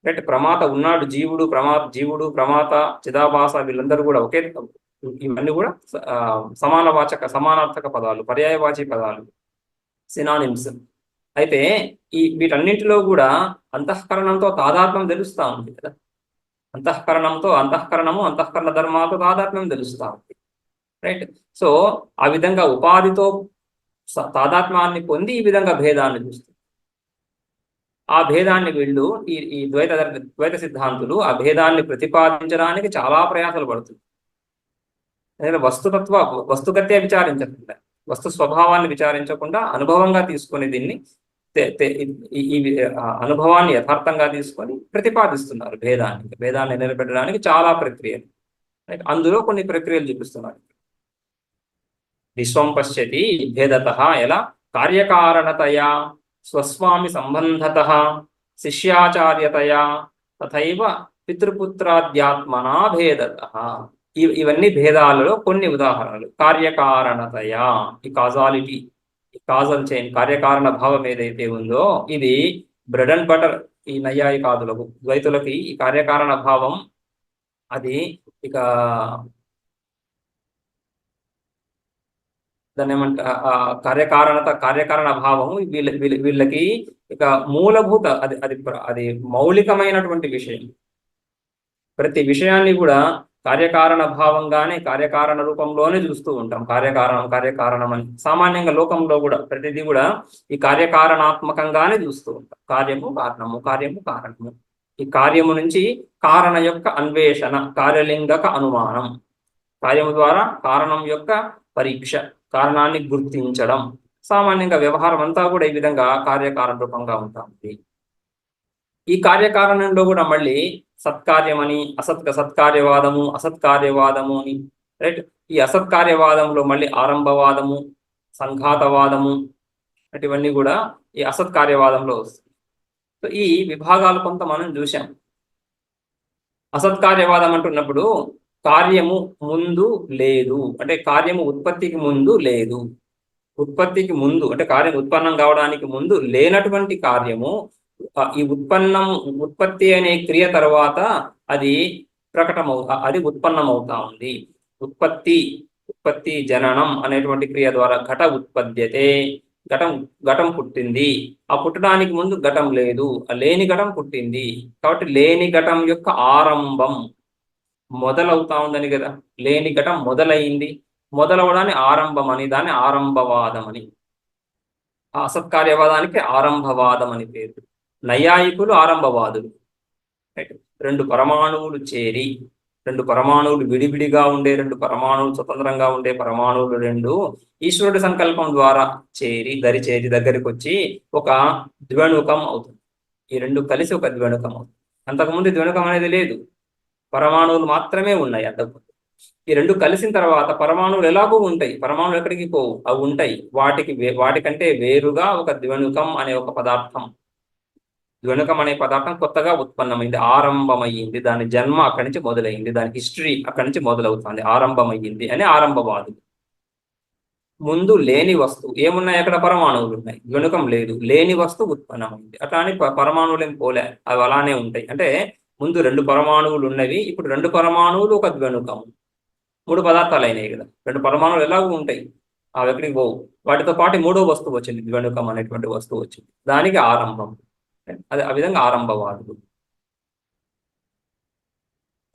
రైట్. ప్రమాత ఉన్నాడు, జీవుడు ప్రమాత చిదాభాస వీళ్ళందరూ కూడా ఒకే. ఇవన్నీ కూడా సమానార్థక పదాలు, పర్యాయవాచి పదాలు, సినానిమ్స్. అయితే వీటన్నింటిలో కూడా అంతఃకరణంతో తాదాత్మ్యం తెలుస్తూ ఉంది కదా. అంతఃకరణ ధర్మాలతో తాదాత్మ్యం తెలుస్తూ ఉంది రైట్. సో ఆ విధంగా ఉపాధితో తాదాత్మ్యాన్ని పొంది ఈ విధంగా భేదాన్ని చూస్తుంది. ఆ భేదాన్ని వీళ్ళు ఈ ద్వైత సిద్ధాంతులు ఆ భేదాన్ని ప్రతిపాదించడానికి చాలా ప్రయాసాలు పడుతుంది. వస్తుగత్యే విచారించకుండా, వస్తు స్వభావాన్ని విచారించకుండా అనుభవంగా తీసుకుని దీన్ని అనుభవాన్ని యథార్థంగా తీసుకొని ప్రతిపాదిస్తున్నారు. భేదాన్ని నిలబెట్టడానికి చాలా ప్రక్రియలు. అందులో కొన్ని ప్రక్రియలు చూపిస్తున్నారు. విశ్వం పశ్యతి భేదత ఎలా? కార్యకారణతయా, స్వస్వామి సంబంధతః, శిష్యాచార్యతయా, తథైవ పితృపుత్రాద్యాత్మనా భేదతః. ఇవన్నీ భేదాలలో కొన్ని ఉదాహరణలు. కార్యకారణతయా, ఈ కాజాలిటీ, ఈ కాజల్ చైన్, కార్యకారణ భావం ఏదైతే ఉందో ఇది బ్రెడ్ అండ్ బటర్ ఈ నైయాయికాదులకు, ద్వైతులకి. ఈ కార్యకారణ భావం అది ఇక దాన్ని కార్యకారణ భావం వీళ్ళకి ఇక మూలభూత, అది మౌలికమైనటువంటి విషయం. ప్రతి విషయాన్ని కూడా కార్యకారణ భావంగానే, కార్యకారణ రూపంలోనే చూస్తూ ఉంటాం. కార్యకారణం అని సామాన్యంగా లోకంలో కూడా ప్రతిదీ కూడా ఈ కార్యకారణాత్మకంగానే చూస్తూ ఉంటాం. కార్యము కారణము. ఈ కార్యము నుంచి కారణ యొక్క అన్వేషణ, కార్యలింగక అనుమానం. కార్యము ద్వారా కారణం యొక్క పరీక్ష, కారణాన్ని గుర్తించడం. సామాన్యంగా వ్యవహారం అంతా కూడా ఈ విధంగా కార్యకారణ రూపంగా ఉంటుంది. ఈ కార్యకారణంలో కూడా మళ్ళీ సత్కార్యమని, అసత్కార్యవాదము అని రైట్. ఈ అసత్కార్యవాదంలో మళ్ళీ ఆరంభవాదము, సంఘాతవాదము అంటే ఇవన్నీ కూడా ఈ అసత్కార్యవాదంలో వస్తాయి. సో ఈ విభాగాలు కొంత మనం చూసాం. అసత్కార్యవాదం అంటున్నప్పుడు కార్యము ముందు లేదు, అంటే కార్యము ఉత్పత్తికి ముందు లేదు. ఉత్పత్తికి ముందు అంటే కార్యం ఉత్పన్నం కావడానికి ముందు లేనటువంటి కార్యము ఈ ఉత్పత్తి అనే క్రియ తర్వాత అది అది ఉత్పన్నమవుతా ఉంది. ఉత్పత్తి ఉత్పత్తి జననం అనేటువంటి క్రియ ద్వారా ఘట ఉత్పద్యతే, ఘటం ఘటం పుట్టింది. ఆ పుట్టడానికి ముందు ఘటం లేదు, ఆ లేని ఘటం పుట్టింది. కాబట్టి లేని ఘటం యొక్క ఆరంభం మొదలవుతా ఉందని కదా, లేని ఘటం మొదలైంది, మొదలవడాన్ని ఆరంభం అని, దాన్ని ఆరంభవాదం అని. ఆ అసత్కార్యవాదానికి ఆరంభవాదం అని పేరు. నైయాయికులు ఆరంభవాదులు. రెండు పరమాణువులు చేరి, రెండు పరమాణువులు విడివిడిగా ఉండే, రెండు పరమాణువులు స్వతంత్రంగా ఉండే పరమాణువులు రెండు ఈశ్వరుడి సంకల్పం ద్వారా చేరి దగ్గరికి వచ్చి ఒక ద్వణుకం అవుతుంది. ఈ రెండు కలిసి ఒక ద్వణుకం అవుతుంది. అంతకుముందు ద్వణుకం అనేది లేదు, పరమాణువులు మాత్రమే ఉన్నాయి అంతకుముందు. ఈ రెండు కలిసిన తర్వాత పరమాణువులు ఎలాగో ఉంటాయి, పరమాణువులు ఎక్కడికి పోవు, అవి ఉంటాయి. వాటికంటే వేరుగా ఒక ద్వణుకం అనే ఒక పదార్థం, ద్వణుకం అనే పదార్థం కొత్తగా ఉత్పన్నమైంది, ఆరంభమయ్యింది. దాని జన్మ అక్కడి నుంచి మొదలైంది, దాని హిస్టరీ అక్కడి నుంచి మొదలవుతుంది, ఆరంభమయ్యింది అని ఆరంభవాదులు. ముందు లేని వస్తువు ఏమున్నాయి, అక్కడ పరమాణువులు ఉన్నాయి, ద్వణుకం లేదు, లేని వస్తువు ఉత్పన్నమైంది. అట్లా అని పరమాణువులు ఏం పోలే, అవి అలానే ఉంటాయి. అంటే ముందు రెండు పరమాణువులు ఉన్నవి, ఇప్పుడు రెండు పరమాణువులు ఒక ద్వణుకం, మూడు పదార్థాలు అయినాయి కదా. రెండు పరమాణువులు ఎలాగూ ఉంటాయి, అవి ఎక్కడికి పోవు. వాటితో పాటు మూడో వస్తువు వచ్చింది, ద్వణుకం అనేటువంటి వస్తువు వచ్చింది, దానికి ఆరంభం. అది ఆ విధంగా ఆరంభవాదులు.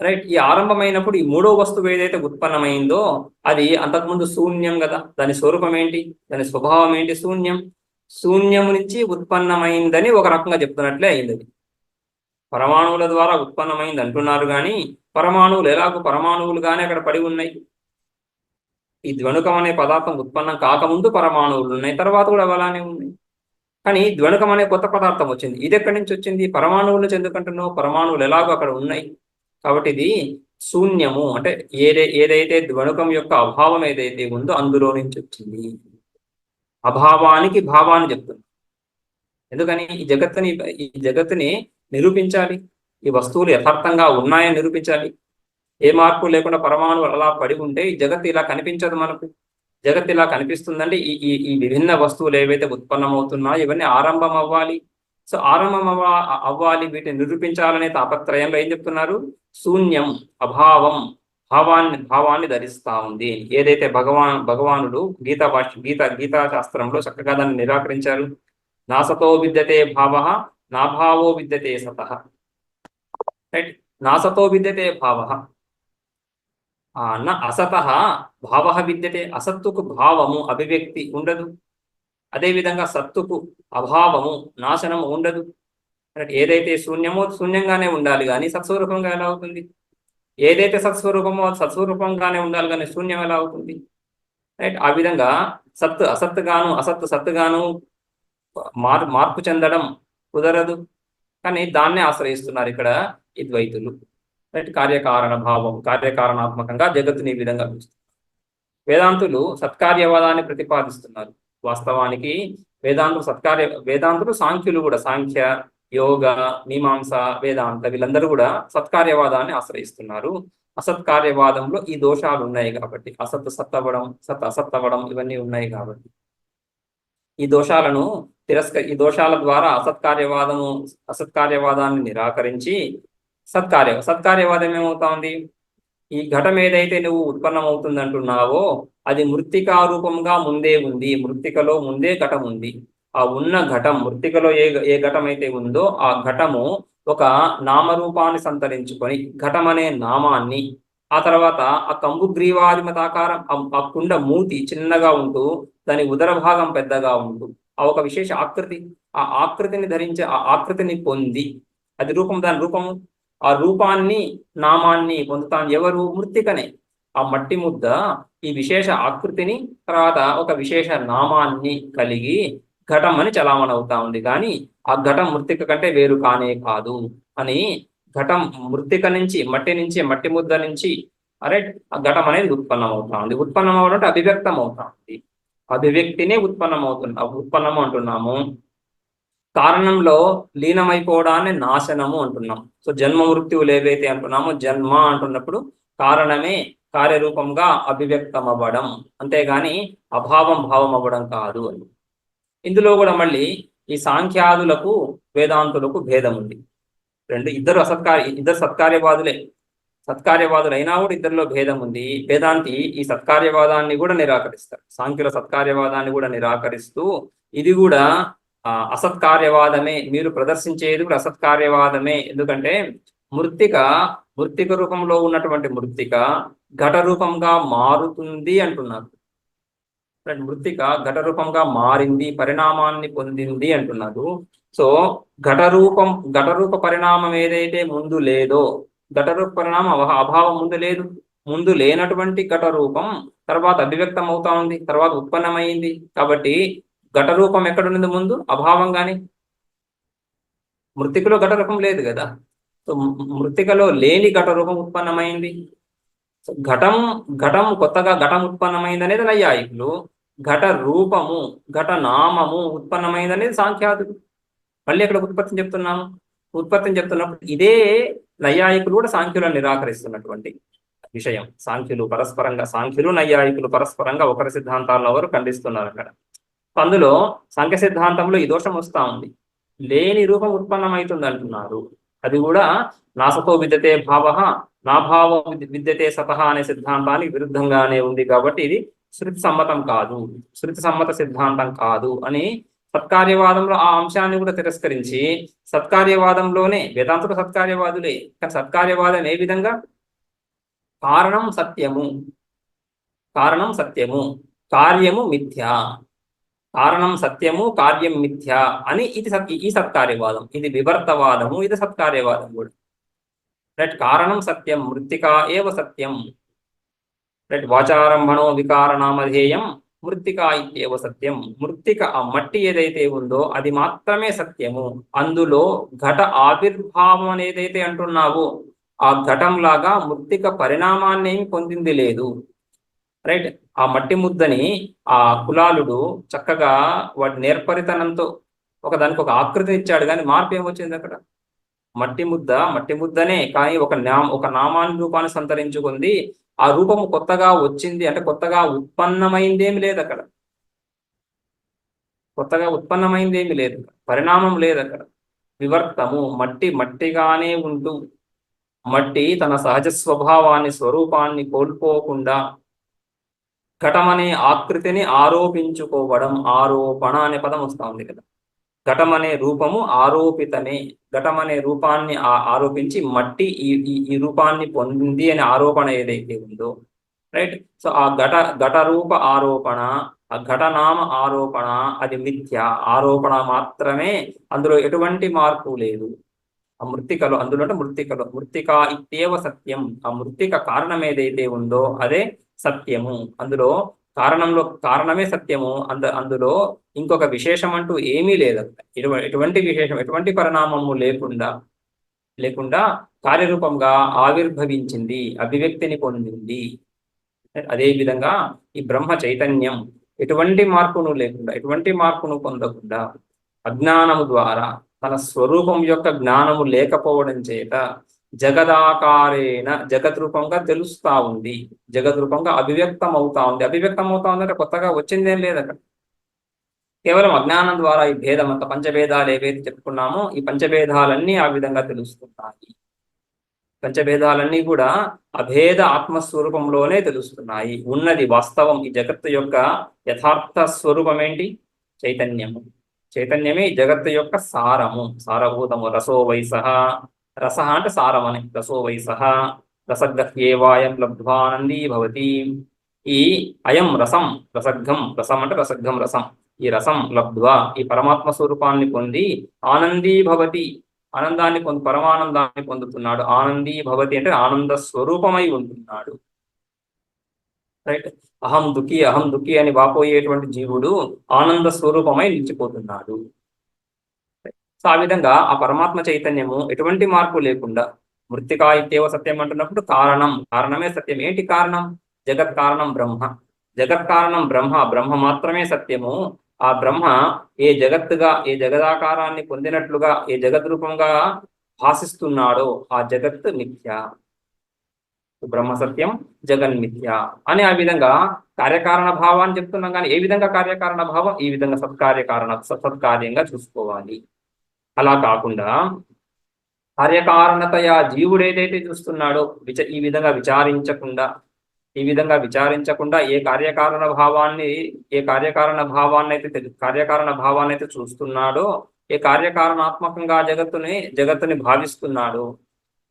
రైట్. ఈ ఆరంభమైనప్పుడు ఈ మూడో వస్తువు ఏదైతే ఉత్పన్నమైందో అది అంతకుముందు శూన్యం కదా. దాని స్వరూపం ఏంటి, దాని స్వభావం ఏంటి, శూన్యం. శూన్యం నుంచి ఉత్పన్నమైందని ఒక రకంగా చెప్తున్నట్లే అయింది. అది పరమాణువుల ద్వారా ఉత్పన్నమైంది అంటున్నారు, కానీ పరమాణువులు ఎలాగో పరమాణువులుగానే అక్కడ పడి ఉన్నాయి. ఈ ద్వణుకం అనే పదార్థం ఉత్పన్నం కాకముందు పరమాణువులు ఉన్నాయి, తర్వాత కూడా అలానే ఉన్నాయి. కానీ ద్వణుకం అనే కొత్త పదార్థం వచ్చింది, ఇది ఎక్కడి నుంచి వచ్చింది, పరమాణువుల నుంచి ఎందుకంటున్నావు, పరమాణువులు ఎలాగో అక్కడ ఉన్నాయి. కాబట్టి ఇది శూన్యము, అంటే ఏదైతే ద్వణుకం యొక్క అభావం ఏదైతే ఉందో అందులో నుంచి వచ్చింది. అభావానికి భావాన్ని చెప్తుంది. ఎందుకని ఈ జగత్తుని నిరూపించాలి, ఈ వస్తువులు యథార్థంగా ఉన్నాయని నిరూపించాలి. ఏ మార్పు లేకుండా పరమాణువులు అలా పడి ఉంటే ఈ జగత్తు ఇలా కనిపించదు మనకు. జగత్తు ఇలా కనిపిస్తుందంటే ఈ విభిన్న వస్తువులు ఏవైతే ఉత్పన్నమవుతున్నాయో ఇవన్నీ ఆరంభం అవ్వాలి. సో ఆరంభం అవ్వాలి, వీటిని నిరూపించాలనే తాపత్రయంలో ఏం చెప్తున్నారు, శూన్యం, అభావం భావాన్ని ధరిస్తా ఉంది. ఏదైతే భగవానుడు గీతా శాస్త్రంలో చక్కగా దాన్ని నిరాకరించారు. నాసతో విద్యతే భావ, నా భావో విద్యతే సతః. రైట్. నాసతో విద్యతే భావ, నా అసత భావ విద్యతే. అసత్తుకు భావము అభివ్యక్తి ఉండదు, అదేవిధంగా సత్తుకు అభావము నాశనము ఉండదు. ఏదైతే శూన్యమో శూన్యంగానే ఉండాలి, కానీ సత్స్వరూపంగా ఎలా అవుతుంది. ఏదైతే సత్స్వరూపమో సత్స్వరూపంగానే ఉండాలి, కానీ శూన్యం ఎలా అవుతుంది. రైట్. ఆ విధంగా సత్తు అసత్తుగాను, అసత్తు సత్తుగాను మార్పు చెందడం కుదరదు, కానీ దాన్నే ఆశ్రయిస్తున్నారు ఇక్కడ ఈ ద్వైతులు. రైట్. కార్యకారణ భావం, కార్యకారణాత్మకంగా జగత్తుని ఈ విధంగా చూస్తారు. వేదాంతులు సత్కార్యవాదాన్ని ప్రతిపాదిస్తున్నారు. వాస్తవానికి వేదాంతులు సాంఖ్యులు కూడా, సాంఖ్య, యోగ, మీమాంస, వేదాంత వీళ్ళందరూ కూడా సత్కార్యవాదాన్ని ఆశ్రయిస్తున్నారు. అసత్కార్యవాదంలో ఈ దోషాలు ఉన్నాయి కాబట్టి, సత్తవ్వడం, అసత్తవ్వడం ఇవన్నీ ఉన్నాయి కాబట్టి ఈ దోషాల ద్వారా అసత్కార్యవాదాన్ని నిరాకరించి సత్కార్యవాదం ఏమవుతా ఉంది, ఈ ఘటం ఏదైతే నువ్వు ఉత్పన్నమవుతుంది అంటున్నావో అది మృత్తికా రూపంగా ముందే ఉంది, మృత్తికలో ముందే ఘటం ఉంది. ఆ ఉన్న ఘటం, మృత్తికలో ఏ ఘటం అయితే ఉందో ఆ ఘటము ఒక నామరూపాన్ని సంతరించుకొని ఘటం అనే నామాన్ని, ఆ తర్వాత ఆ కంబు గ్రీవాదిమతాకారం, ఆ కుండ మూతి చిన్నగా ఉంటూ దాని ఉదర భాగం పెద్దగా ఉంటూ ఆ ఒక విశేష ఆకృతి, ఆ ఆకృతిని ధరించి ఆ ఆకృతిని పొంది అది రూపం, దాని రూపము, ఆ రూపాన్ని నామాన్ని పొందుతాను ఎవరు, మృత్తికనే. ఆ మట్టి ముద్ద ఈ విశేష ఆకృతిని తర్వాత ఒక విశేష నామాన్ని కలిగి ఘటం అని చలామణి అవుతా ఉంది. కానీ ఆ ఘటం మృత్తిక కంటే వేరు కానే కాదు అని, ఘటం మృత్తిక నుంచి, మట్టి ముద్ద నుంచి ఆ ఘటం అనేది ఉత్పన్నం అవుతా ఉంది. ఉత్పన్నం అవడం అంటే అభివ్యక్తం అవుతా ఉంది. అభివ్యక్తినే ఉత్పన్నము అంటున్నాము. కారణంలో లీనమైపోవడాన్ని నాశనము అంటున్నాం. సో జన్మ మృత్యువులు ఏవైతే అంటున్నామో, జన్మ అంటున్నప్పుడు కారణమే కార్యరూపంగా అభివ్యక్తం అవ్వడం, అంతేగాని అభావం భావం అవ్వడం కాదు అని. ఇందులో కూడా మళ్ళీ ఈ సాంఖ్యాదులకు వేదాంతులకు భేదం ఉంది. ఇద్దరు సత్కార్యవాదులే. సత్కార్యవాదులు అయినా కూడా ఇద్దరిలో భేదం ఉంది. వేదాంతి ఈ సత్కార్యవాదాన్ని కూడా నిరాకరిస్తారు. సాంఖ్యుల సత్కార్యవాదాన్ని కూడా నిరాకరిస్తూ ఇది కూడా అసత్కార్యవాదమే, మీరు ప్రదర్శించేది కూడా అసత్కార్యవాదమే. ఎందుకంటే మృత్తిక రూపంలో ఉన్నటువంటి మృత్తిక ఘట రూపంగా మారుతుంది అంటున్నారు. మృత్తిక ఘట రూపంగా మారింది, పరిణామాన్ని పొందింది అంటున్నారు. సో ఘటరూప పరిణామం ఏదైతే ముందు లేదో, ఘటరూప పరిణామం అభావం ముందు లేదు. ముందు లేనటువంటి ఘట రూపం తర్వాత అభివ్యక్తం అవుతా ఉంది, తర్వాత ఉత్పన్నమైంది. కాబట్టి ఘట రూపం ఎక్కడున్నది ముందు? అభావంగానే. మృత్తికలో ఘట రూపం లేదు కదా. సో మృత్తికలో లేని ఘట రూపం ఉత్పన్నమైంది. ఘటం కొత్తగా ఘటం ఉత్పన్నమైంది అనేది నైయాయికులు. ఘట రూపము, ఘట నామము ఉత్పన్నమైంది అనేది సాంఖ్యాదులు. మళ్ళీ ఇక్కడ ఉత్పత్తిని చెప్తున్నప్పుడు ఇదే నైయాయికులు కూడా సాంఖ్యులను నిరాకరిస్తున్నటువంటి విషయం. సాంఖ్యులు నైయాయికులు పరస్పరంగా ఒకరి సిద్ధాంతాలను ఎవరు ఖండిస్తున్నారు అక్కడ. అందులో సాంఖ్య సిద్ధాంతంలో ఈ దోషం వస్తూ ఉంది. లేని రూపం ఉత్పన్నమవుతుంది అంటున్నారు. అది కూడా నాసతో విద్యతే భావ, నా భావం విద్యతే సతహ అనే సిద్ధాంతానికి విరుద్ధంగానే ఉంది. కాబట్టి ఇది శృతి సమ్మత సిద్ధాంతం కాదు అని సత్కార్యవాదంలో ఆ అంశాన్ని కూడా తిరస్కరించి, సత్కార్యవాదంలోనే వేదాంతులు సత్కార్యవాదులే, కానీ సత్కార్యవాదం ఏ విధంగా? కారణం సత్యము, కార్యము మిథ్య. కారణం సత్యము, కార్యం మిథ్య అని ఈ సత్కార్యవాదం. ఇది వివర్తవాదము, ఇది సత్కార్యవాదం కూడా. రైట్. కారణం సత్యం, మృత్తికా ఏవ సత్యం. రైట్. వాచారంభణో వికారనామధేయం మృత్తికా ఇత్యేవ సత్యం. మృత్తిక, ఆ మట్టి ఏదైతే ఉందో అది మాత్రమే సత్యము. అందులో ఘట ఆవిర్భావం అనేదైతే అంటున్నావో ఆ ఘటంలాగా మృత్తిక పరిణామాన్ని ఏమి పొందింది లేదు. రైట్. ఆ మట్టి ముద్దని ఆ కులాలుడు చక్కగా వాటి నేర్పరితనంతో దానికి ఒక ఆకృతిని ఇచ్చాడు, కానీ మార్పు ఏమొచ్చింది అక్కడ? మట్టి ముద్దనే, కానీ ఒక నామాన్ని రూపాన్ని సంతరించుకుంది. ఆ రూపము కొత్తగా వచ్చింది అంటే కొత్తగా ఉత్పన్నమైందేమి లేదు అక్కడ. పరిణామం లేదు అక్కడ. వివర్తము, మట్టిగానే ఉంటూ మట్టి తన సహజ స్వరూపాన్ని కోల్పోకుండా ఘటమనే ఆకృతిని ఆరోపించుకోవడం, ఆరోపణ అనే పదం వస్తూ ఉంది కదా. ఘటమనే రూపము ఆరోపితమే. ఘటమనే రూపాన్ని ఆరోపించి మట్టి ఈ రూపాన్ని పొందింది అనే ఆరోపణ ఏదైతే ఉందో, రైట్. సో ఆ ఘట రూప ఆరోపణ, ఆ ఘటనామ ఆరోపణ అది మిథ్య ఆరోపణ మాత్రమే. అందులో ఎటువంటి మార్పు లేదు. ఆ అందులో మృత్తికా ఇత్యేవ సత్యం. ఆ మృత్తిక కారణం ఏదైతే ఉందో అదే సత్యము. అందులో కారణమే సత్యము. అందులో ఇంకొక విశేషం అంటూ ఏమీ లేదు. ఎటువంటి విశేషం, ఎటువంటి పరిణామము లేకుండా కార్యరూపంగా ఆవిర్భవించింది, అభివ్యక్తిని పొందింది. అదే విధంగా ఈ బ్రహ్మ చైతన్యం ఎటువంటి మార్పును పొందకుండా అజ్ఞానము ద్వారా తన స్వరూపం యొక్క జ్ఞానము లేకపోవడం చేత జగదాకారేణ జగద్రూపంగా తెలుస్తా ఉంది, జగద్రూపంగా అభివ్యక్తం అవుతా ఉంది అంటే కొత్తగా వచ్చిందేం లేదు అక్కడ. కేవలం అజ్ఞానం ద్వారా ఈ భేదం అంత పంచభేదాలు ఏవైతే చెప్పుకున్నామో ఈ పంచభేదాలన్నీ ఆ విధంగా తెలుస్తున్నాయి. పంచభేదాలన్నీ కూడా అభేద ఆత్మస్వరూపంలోనే తెలుస్తున్నాయి. ఉన్నది వాస్తవం. ఈ జగత్తు యొక్క యథార్థ స్వరూపం ఏంటి? చైతన్యమే జగత్తు యొక్క సారభూతము. రసో వైసహ, రస అంటే సారం అని. రసో వైసహ రసగహ్యేవాయం లబ్ధ్వానందీ భవతి. ఈ అయం రసం రసం అంటే రసగ్గం రసం. ఈ రసం లబ్ధ్వా, ఈ పరమాత్మ స్వరూపాన్ని పొంది ఆనందీ భవతి, పరమానందాన్ని పొందుతున్నాడు. ఆనందీ భవతి అంటే ఆనంద స్వరూపమై ఉంటున్నాడు. రైట్. అహం దుఃఖి అని వాపోయేటువంటి జీవుడు ఆనంద స్వరూపమై నిలిచిపోతున్నాడు. సో ఆ విధంగా ఆ పరమాత్మ చైతన్యము ఎటువంటి మార్పు లేకుండా మృత్తికా ఇత్యేవ సత్యం అంటున్నప్పుడు కారణమే సత్యం. ఏంటి కారణం? జగత్ కారణం బ్రహ్మ. జగత్ కారణం బ్రహ్మ, బ్రహ్మ మాత్రమే సత్యము. ఆ బ్రహ్మ ఏ జగత్తుగా, ఏ జగదాకారాన్ని పొందినట్లుగా, ఏ జగద్రూపంగా భాషిస్తున్నాడో ఆ జగత్ మిథ్య. బ్రహ్మ సత్యం, జగన్మిథ్య అని ఆ విధంగా కార్యకారణ భావాన్ని చెప్తున్నాం. కానీ ఏ విధంగా కార్యకారణ భావం? ఈ విధంగా సత్కార్యంగా చూసుకోవాలి. అలా కాకుండా కార్యకారణతయా జీవుడు ఏదైతే చూస్తున్నాడో ఈ విధంగా విచారించకుండా, ఏ కార్యకారణ భావాన్ని అయితే చూస్తున్నాడో, ఏ కార్యకారణాత్మకంగా జగత్తుని భావిస్తున్నాడో,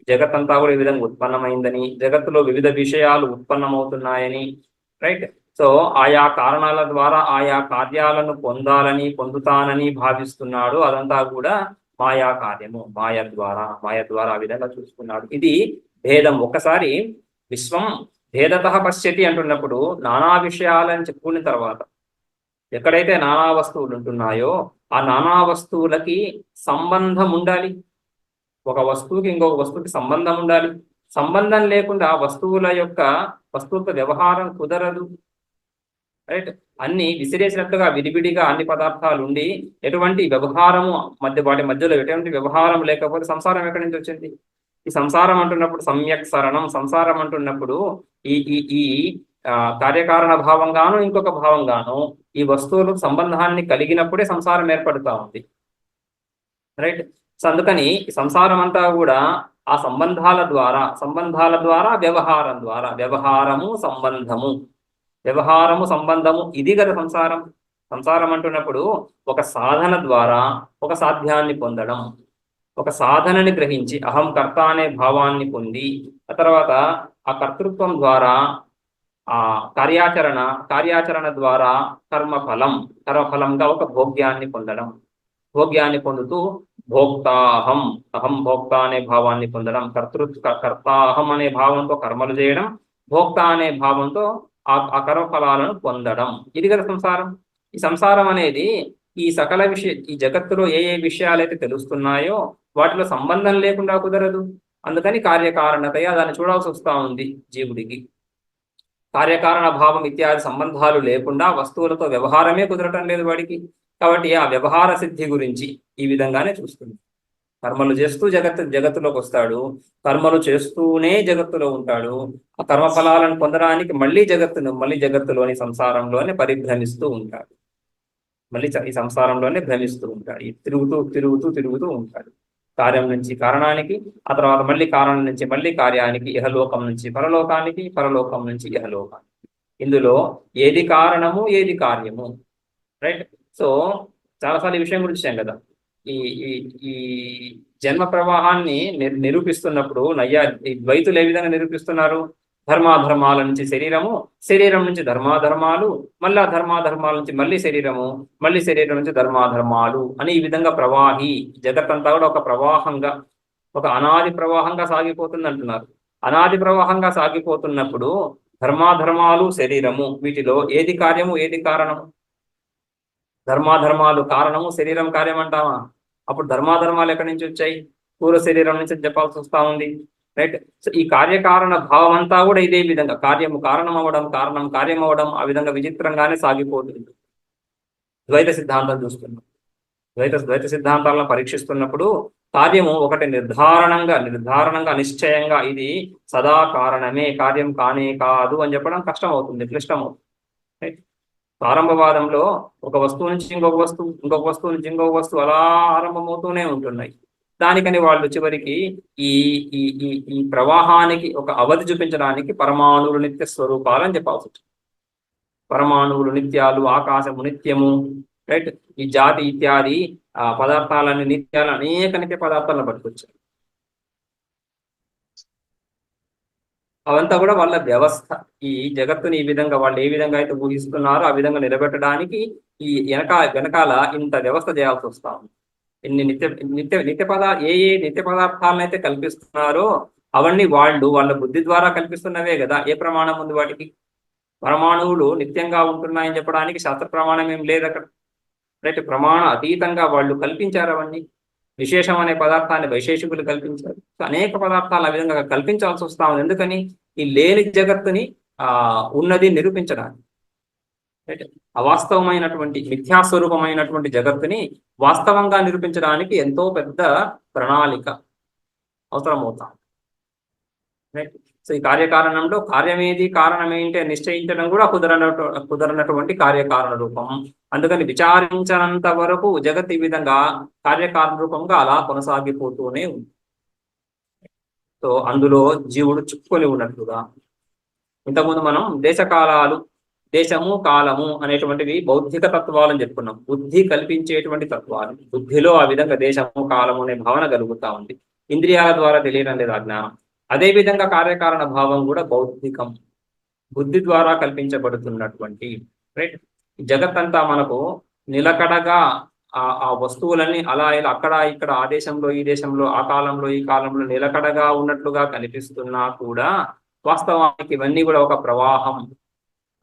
జగత్తంతా కూడా ఈ విధంగా ఉత్పన్నమైందని, జగత్తులో వివిధ విషయాలు ఉత్పన్నమవుతున్నాయని, రైట్. సో ఆయా కారణాల ద్వారా ఆయా కార్యాలను పొందుతానని భావిస్తున్నాడు. అదంతా కూడా మాయా కార్యము, మాయ ద్వారా ఆ విధంగా చూసుకున్నాడు. ఇది భేదం. ఒకసారి విశ్వం భేదత పశ్యతి అంటున్నప్పుడు నానా విషయాలని చెప్పుకున్న తర్వాత, ఎక్కడైతే నానా వస్తువులు ఉంటున్నాయో ఆ నానా వస్తువులకి సంబంధం ఉండాలి. ఒక వస్తువుకి ఇంకొక వస్తువుకి సంబంధం ఉండాలి. సంబంధం లేకుండా వస్తువులతో వ్యవహారం కుదరదు, రైట్. అన్ని విసిరేసినట్టుగా విడివిడిగా అన్ని పదార్థాలు ఉండి ఎటువంటి వ్యవహారము వాటి మధ్యలో ఎటువంటి వ్యవహారం లేకపోతే సంసారం ఎక్కడి నుంచి వచ్చింది? ఈ సంసారం అంటున్నప్పుడు సమ్యక్ సరణం, సంసారం అంటున్నప్పుడు ఈ ఈ ఈ కార్యకారణ భావంగాను ఇంకొక భావంగాను ఈ వస్తువులకు సంబంధాన్ని కలిగినప్పుడే సంసారం ఏర్పడుతూ ఉంది, రైట్. సో అందుకని సంసారం అంతా కూడా ఆ సంబంధాల ద్వారా వ్యవహారము సంబంధము ఇది కదా సంసారం. సంసారం అంటున్నప్పుడు ఒక సాధన ద్వారా ఒక సాధ్యాన్ని పొందడం, ఒక సాధనని గ్రహించి అహం కర్త అనే భావాన్ని పొంది, ఆ తర్వాత ఆ కర్తృత్వం ద్వారా ఆ కార్యాచరణ ద్వారా కర్మఫలంగా ఒక భోగ్యాన్ని పొందుతూ అహం భోక్త అనే భావాన్ని పొందడం, కర్తాహం అనే భావంతో కర్మలు చేయడం, భోక్త అనే భావంతో ఆ కర్మఫలాలను పొందడం. ఇది కదా సంసారం. ఈ సంసారం అనేది ఈ జగత్తులో ఏ విషయాలైతే తెలుస్తున్నాయో వాటిలో సంబంధం లేకుండా కుదరదు. అందుకని కార్యకారణతయ దాన్ని చూడాల్సి వస్తూ ఉంది జీవుడికి. కార్యకారణ భావం ఇత్యాది సంబంధాలు లేకుండా వస్తువులతో వ్యవహారమే కుదరటం లేదు వాడికి. కాబట్టి ఆ వ్యవహార సిద్ధి గురించి ఈ విధంగానే చూస్తుంది. కర్మలు చేస్తూ జగత్తులోకి వస్తాడు, కర్మలు చేస్తూనే జగత్తులో ఉంటాడు. ఆ కర్మఫలాలను పొందడానికి మళ్ళీ జగత్తులోని సంసారంలోనే పరిభ్రమిస్తూ ఉంటాడు. మళ్ళీ ఈ సంసారంలోనే భ్రమిస్తూ ఉంటాడు. తిరుగుతూ ఉంటాడు. కార్యం నుంచి కారణానికి, ఆ తర్వాత మళ్ళీ కారణం నుంచి మళ్ళీ కార్యానికి, ఇహలోకం నుంచి పరలోకానికి, పరలోకం నుంచి ఇహలోకానికి. ఇందులో ఏది కారణము, ఏది కార్యము, రైట్. సో చాలాసార్లు ఈ విషయం గురించి కదా, ఈ ఈ ఈ జన్మ ప్రవాహాన్ని నిరూపిస్తున్నప్పుడు ఈ ద్వైతులు ఏ విధంగా నిరూపిస్తున్నారు? ధర్మాధర్మాల నుంచి శరీరం నుంచి ధర్మాధర్మాలు, మళ్ళా ధర్మాధర్మాల నుంచి మళ్ళీ శరీరం నుంచి ధర్మాధర్మాలు అని ఈ విధంగా జగత్తంతా కూడా ఒక ప్రవాహంగా, ఒక అనాది ప్రవాహంగా సాగిపోతుంది అంటున్నారు. అనాది ప్రవాహంగా సాగిపోతున్నప్పుడు ధర్మాధర్మాలు, శరీరము, వీటిలో ఏది కార్యము, ఏది కారణము? ధర్మాధర్మాలు కారణము, శరీరం కార్యం అంటామా? అప్పుడు ధర్మాధర్మాలు ఎక్కడి నుంచి వచ్చాయి? పూర్వ శరీరం నుంచి చెప్పాల్సి వస్తూ ఉంది, రైట్. సో ఈ కార్యకారణ భావం అంతా కూడా ఇదే విధంగా కార్యము కారణం అవ్వడం, కారణం కార్యం అవ్వడం, ఆ విధంగా విచిత్రంగానే సాగిపోతుంది. ద్వైత సిద్ధాంతం చూస్తున్నాం. ద్వైత సిద్ధాంతాలను పరీక్షిస్తున్నప్పుడు కార్యము ఒకటి నిర్ధారణంగా నిశ్చయంగా ఇది సదా కారణమే, కార్యం కానే కాదు అని చెప్పడం కష్టం అవుతుంది, క్లిష్టం అవుతుంది, రైట్. ప్రారంభవాదంలో ఒక వస్తువు నుంచి ఇంకొక వస్తువు నుంచి ఇంకొక వస్తువు అలా ఆరంభమవుతూనే ఉంటున్నాయి. దానికని వాళ్ళు చివరికి ఈ ఈ ఈ ఈ ప్రవాహానికి ఒక అవధి చూపించడానికి పరమాణువులు నిత్య స్వరూపాలు అని చెప్పాల్సి వచ్చింది. పరమాణువులు నిత్యాలు, ఆకాశము నిత్యము, రైట్. ఈ జాతి ఇత్యాది పదార్థాలని నిత్యాలు, అనేక నిత్య పదార్థాలను పట్టుకొచ్చారు. అవంతా కూడా వాళ్ళ వ్యవస్థ. ఈ జగత్తుని ఈ విధంగా వాళ్ళు ఏ విధంగా అయితే ఊహిస్తున్నారో ఆ విధంగా నిలబెట్టడానికి ఈ వెనకాల ఇంత వ్యవస్థ చేయాల్సి వస్తా ఉంది. ఇన్ని ఏ నిత్య పదార్థాలను అయితే కల్పిస్తున్నారో అవన్నీ వాళ్ళ బుద్ధి ద్వారా కల్పిస్తున్నవే కదా. ఏ ప్రమాణం ఉంది వాటికి? పరమాణువులు నిత్యంగా ఉంటున్నాయని చెప్పడానికి శాస్త్ర ప్రమాణం ఏం లేదు అక్కడ, రైట్. ప్రమాణ అతీతంగా వాళ్ళు కల్పించారు అవన్నీ. విశేషం అనే పదార్థాన్ని వైశేషికులు కల్పించారు. అనేక పదార్థాలు ఆ విధంగా కల్పించాల్సి వస్తా ఉంది. ఎందుకని? ఈ లేని జగత్తుని ఉన్నది నిరూపించడానికి. రైట్. అవాస్తవమైనటువంటి మిథ్యాస్వరూపమైనటువంటి జగత్తుని వాస్తవంగా నిరూపించడానికి ఎంతో పెద్ద ప్రణాళిక అవసరమవుతాం. రైట్. సో ఈ కార్యకారణంలో కార్యమేది కారణమేంటి అని నిశ్చయించడం కూడా కుదరనటువంటి కార్యకారణ రూపం. అందుకని విచారించనంత వరకు జగత్ ఈ విధంగా కార్యకారణ రూపంగా అలా కొనసాగిపోతూనే ఉంది. సో అందులో జీవుడు చిక్కుకొని ఉన్నట్లుగా. ఇంతకుముందు మనం దేశకాలాలు, దేశము కాలము అనేటువంటివి బౌద్ధిక తత్వాలు అని చెప్పుకున్నాం. బుద్ధి కల్పించేటువంటి తత్వాలు. బుద్ధిలో ఆ విధంగా దేశము కాలము అనే భావన కలుగుతా ఉంది. ఇంద్రియాల ద్వారా తెలియడం లేదు ఆ జ్ఞానం. అదేవిధంగా కార్యకారణ భావం కూడా బౌద్ధికం, బుద్ధి ద్వారా కల్పించబడుతున్నటువంటి. రైట్. జగత్తంతా మనకు నిలకడగా ఆ వస్తువులన్నీ అలా ఇలా అక్కడ ఇక్కడ ఆ దేశంలో ఈ దేశంలో ఆ కాలంలో ఈ కాలంలో నిలకడగా ఉన్నట్లుగా కనిపిస్తున్నా కూడా వాస్తవానికి ఇవన్నీ కూడా ఒక ప్రవాహం.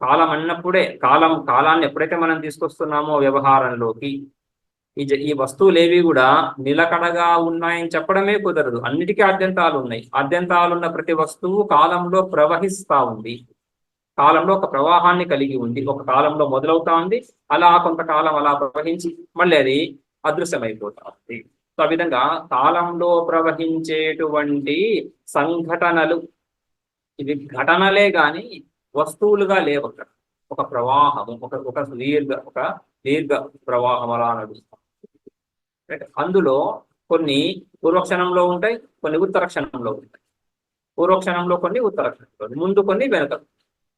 కాలం అన్నప్పుడే కాలాన్ని ఎప్పుడైతే మనం తీసుకొస్తున్నామో వ్యవహారంలోకి, ఈ వస్తువులేవి కూడా నిలకడగా ఉన్నాయని చెప్పడమే కుదరదు. అన్నిటికీ ఆద్యంతాలు ఉన్నాయి. ఆద్యంతాలున్న ప్రతి వస్తువు కాలంలో ప్రవహిస్తా ఉంది. కాలంలో ఒక ప్రవాహాన్ని కలిగి ఉంది. ఒక కాలంలో మొదలవుతా ఉంది, అలా కొంతకాలం అలా ప్రవహించి మళ్ళీ అది అదృశ్యమైపోతా ఉంది. సో ఆ విధంగా కాలంలో ప్రవహించేటువంటి సంఘటనలు ఇవి ఘటనలే గాని వస్తువులుగా లేవు. అక్కడ ఒక ప్రవాహము, ఒక దీర్ఘ ప్రవాహం అలా నడుస్తాం. అందులో కొన్ని పూర్వక్షణంలో ఉంటాయి, కొన్ని ఉత్తర క్షణంలో ఉంటాయి. పూర్వక్షణంలో కొన్ని, ఉత్తర క్షణంలో, ముందు కొన్ని, వెనుక.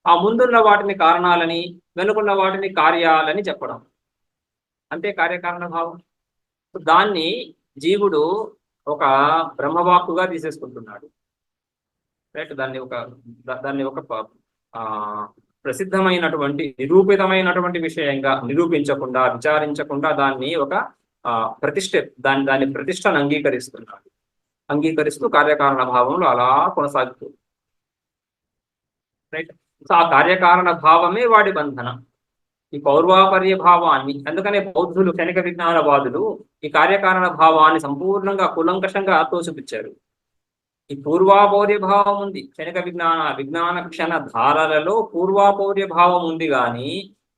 ఆ ముందున్న వాటిని కారణాలని, వెనుకున్న వాటిని కార్యాలని చెప్పడం, అంతే కార్యకారణ భావం. దాన్ని జీవుడు ఒక బ్రహ్మవాక్కుగా తీసేసుకుంటున్నాడు. రైట్. దాన్ని ఒక ప్రసిద్ధమైనటువంటి నిరూపితమైనటువంటి విషయంగా నిరూపించకుండా, విచారించకుండా దాన్ని ఒక దాని ప్రతిష్టను అంగీకరిస్తున్నాడు. అంగీకరిస్తూ కార్యకారణ భావంలో అలా కొనసాగుతుంది. రైట్. సో ఆ కార్యకారణ భావమే వాడి బంధన. ఈ పౌర్వాపర్య భావాన్ని, అందుకనే బౌద్ధులు, క్షణిక విజ్ఞానవాదులు ఈ కార్యకారణ భావాన్ని సంపూర్ణంగా కులంకషంగా తోసిపుచ్చారు. ఈ పూర్వాపౌర్య భావం ఉంది. క్షణిక విజ్ఞాన క్షణ ధారలలో పూర్వాపౌర్య భావం ఉంది, కానీ